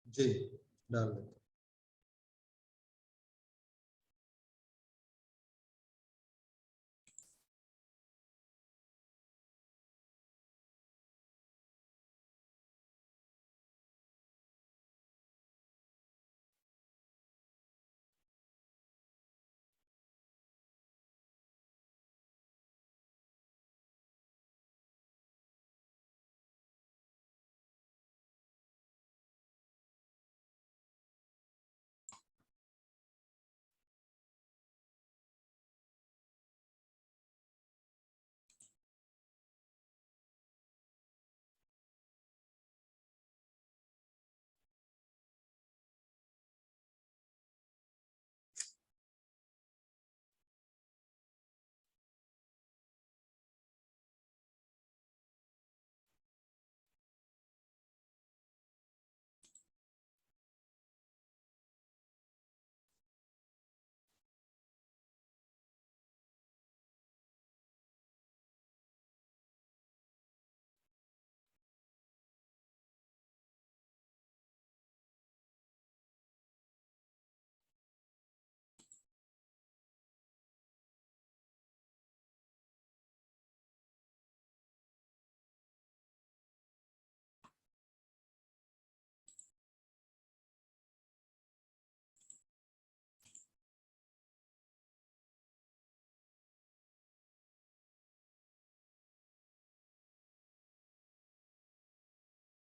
जी डाल देते हैं।